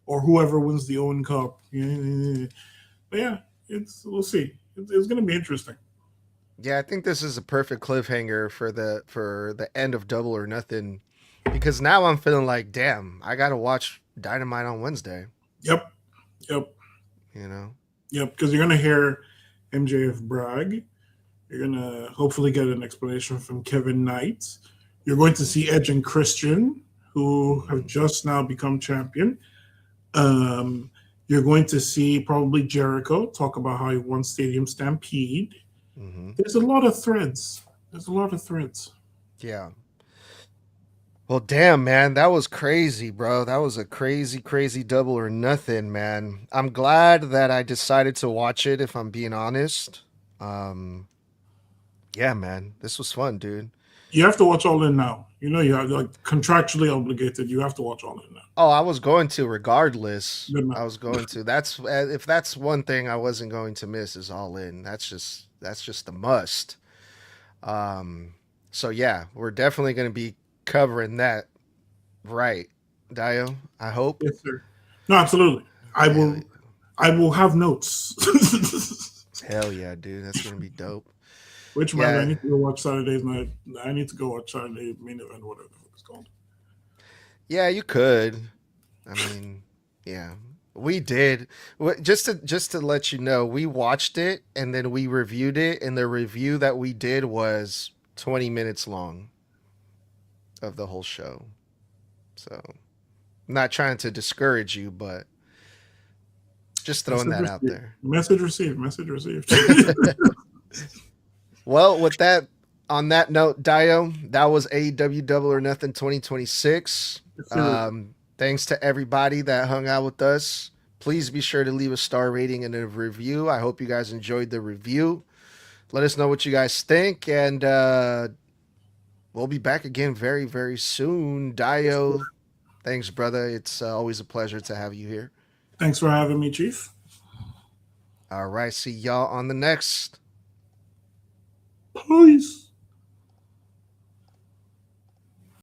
or whoever wins the Owen Cup. But yeah, we'll see. It's going to be interesting. Yeah, I think this is a perfect cliffhanger for the end of Double or Nothing because now I'm feeling like, damn, I got to watch Dynamite on Wednesday, Yep, yep, you know. yep. Because you're going to hear MJF brag. You're going to hopefully get an explanation from Kevin Knight. You're going to see Edge and Christian, who have just now become champion. You're going to see probably Jericho talk about how he won Stadium Stampede. Mm-hmm. There's a lot of threads. There's a lot of threads. Yeah. Well, damn, man, that was crazy, bro. That was a crazy, crazy Double or Nothing, man. I'm glad that I decided to watch it. If I'm being honest, um, yeah, man, this was fun, dude. You have to watch All In now. You know you have like contractually obligated. You have to watch All In now. Oh, I was going to regardless. Good I man. was going to. That's if that's one thing I wasn't going to miss is All In. That's just a must. Um, so yeah, we're definitely going to be covering that, right, Dio? I hope. Yes, sir. No, absolutely. I Hell, will. I will have notes. hell yeah, dude. That's gonna be dope. Which man, I Yeah, need to go watch Saturday's night. I need to go watch Saturday main event, whatever the fuck it's called. yeah, you could. I mean, yeah, we did. Just to let you know, we watched it and then we reviewed it, and the review that we did was 20 minutes long of the whole show. So, I'm not trying to discourage you, but just throwing Message that out received. there. Message received. Message received. Well, with that, on that note, Dio, that was AEW Double or Nothing 2026. Yes, sir. Thanks to everybody that hung out with us. Please be sure to leave a star rating and a review. I hope you guys enjoyed the review. Let us know what you guys think, and we'll be back again very, very soon. Dio, thanks, brother. It's always a pleasure to have you here. Thanks for having me, Chief. All right, see y'all on the next. Peace.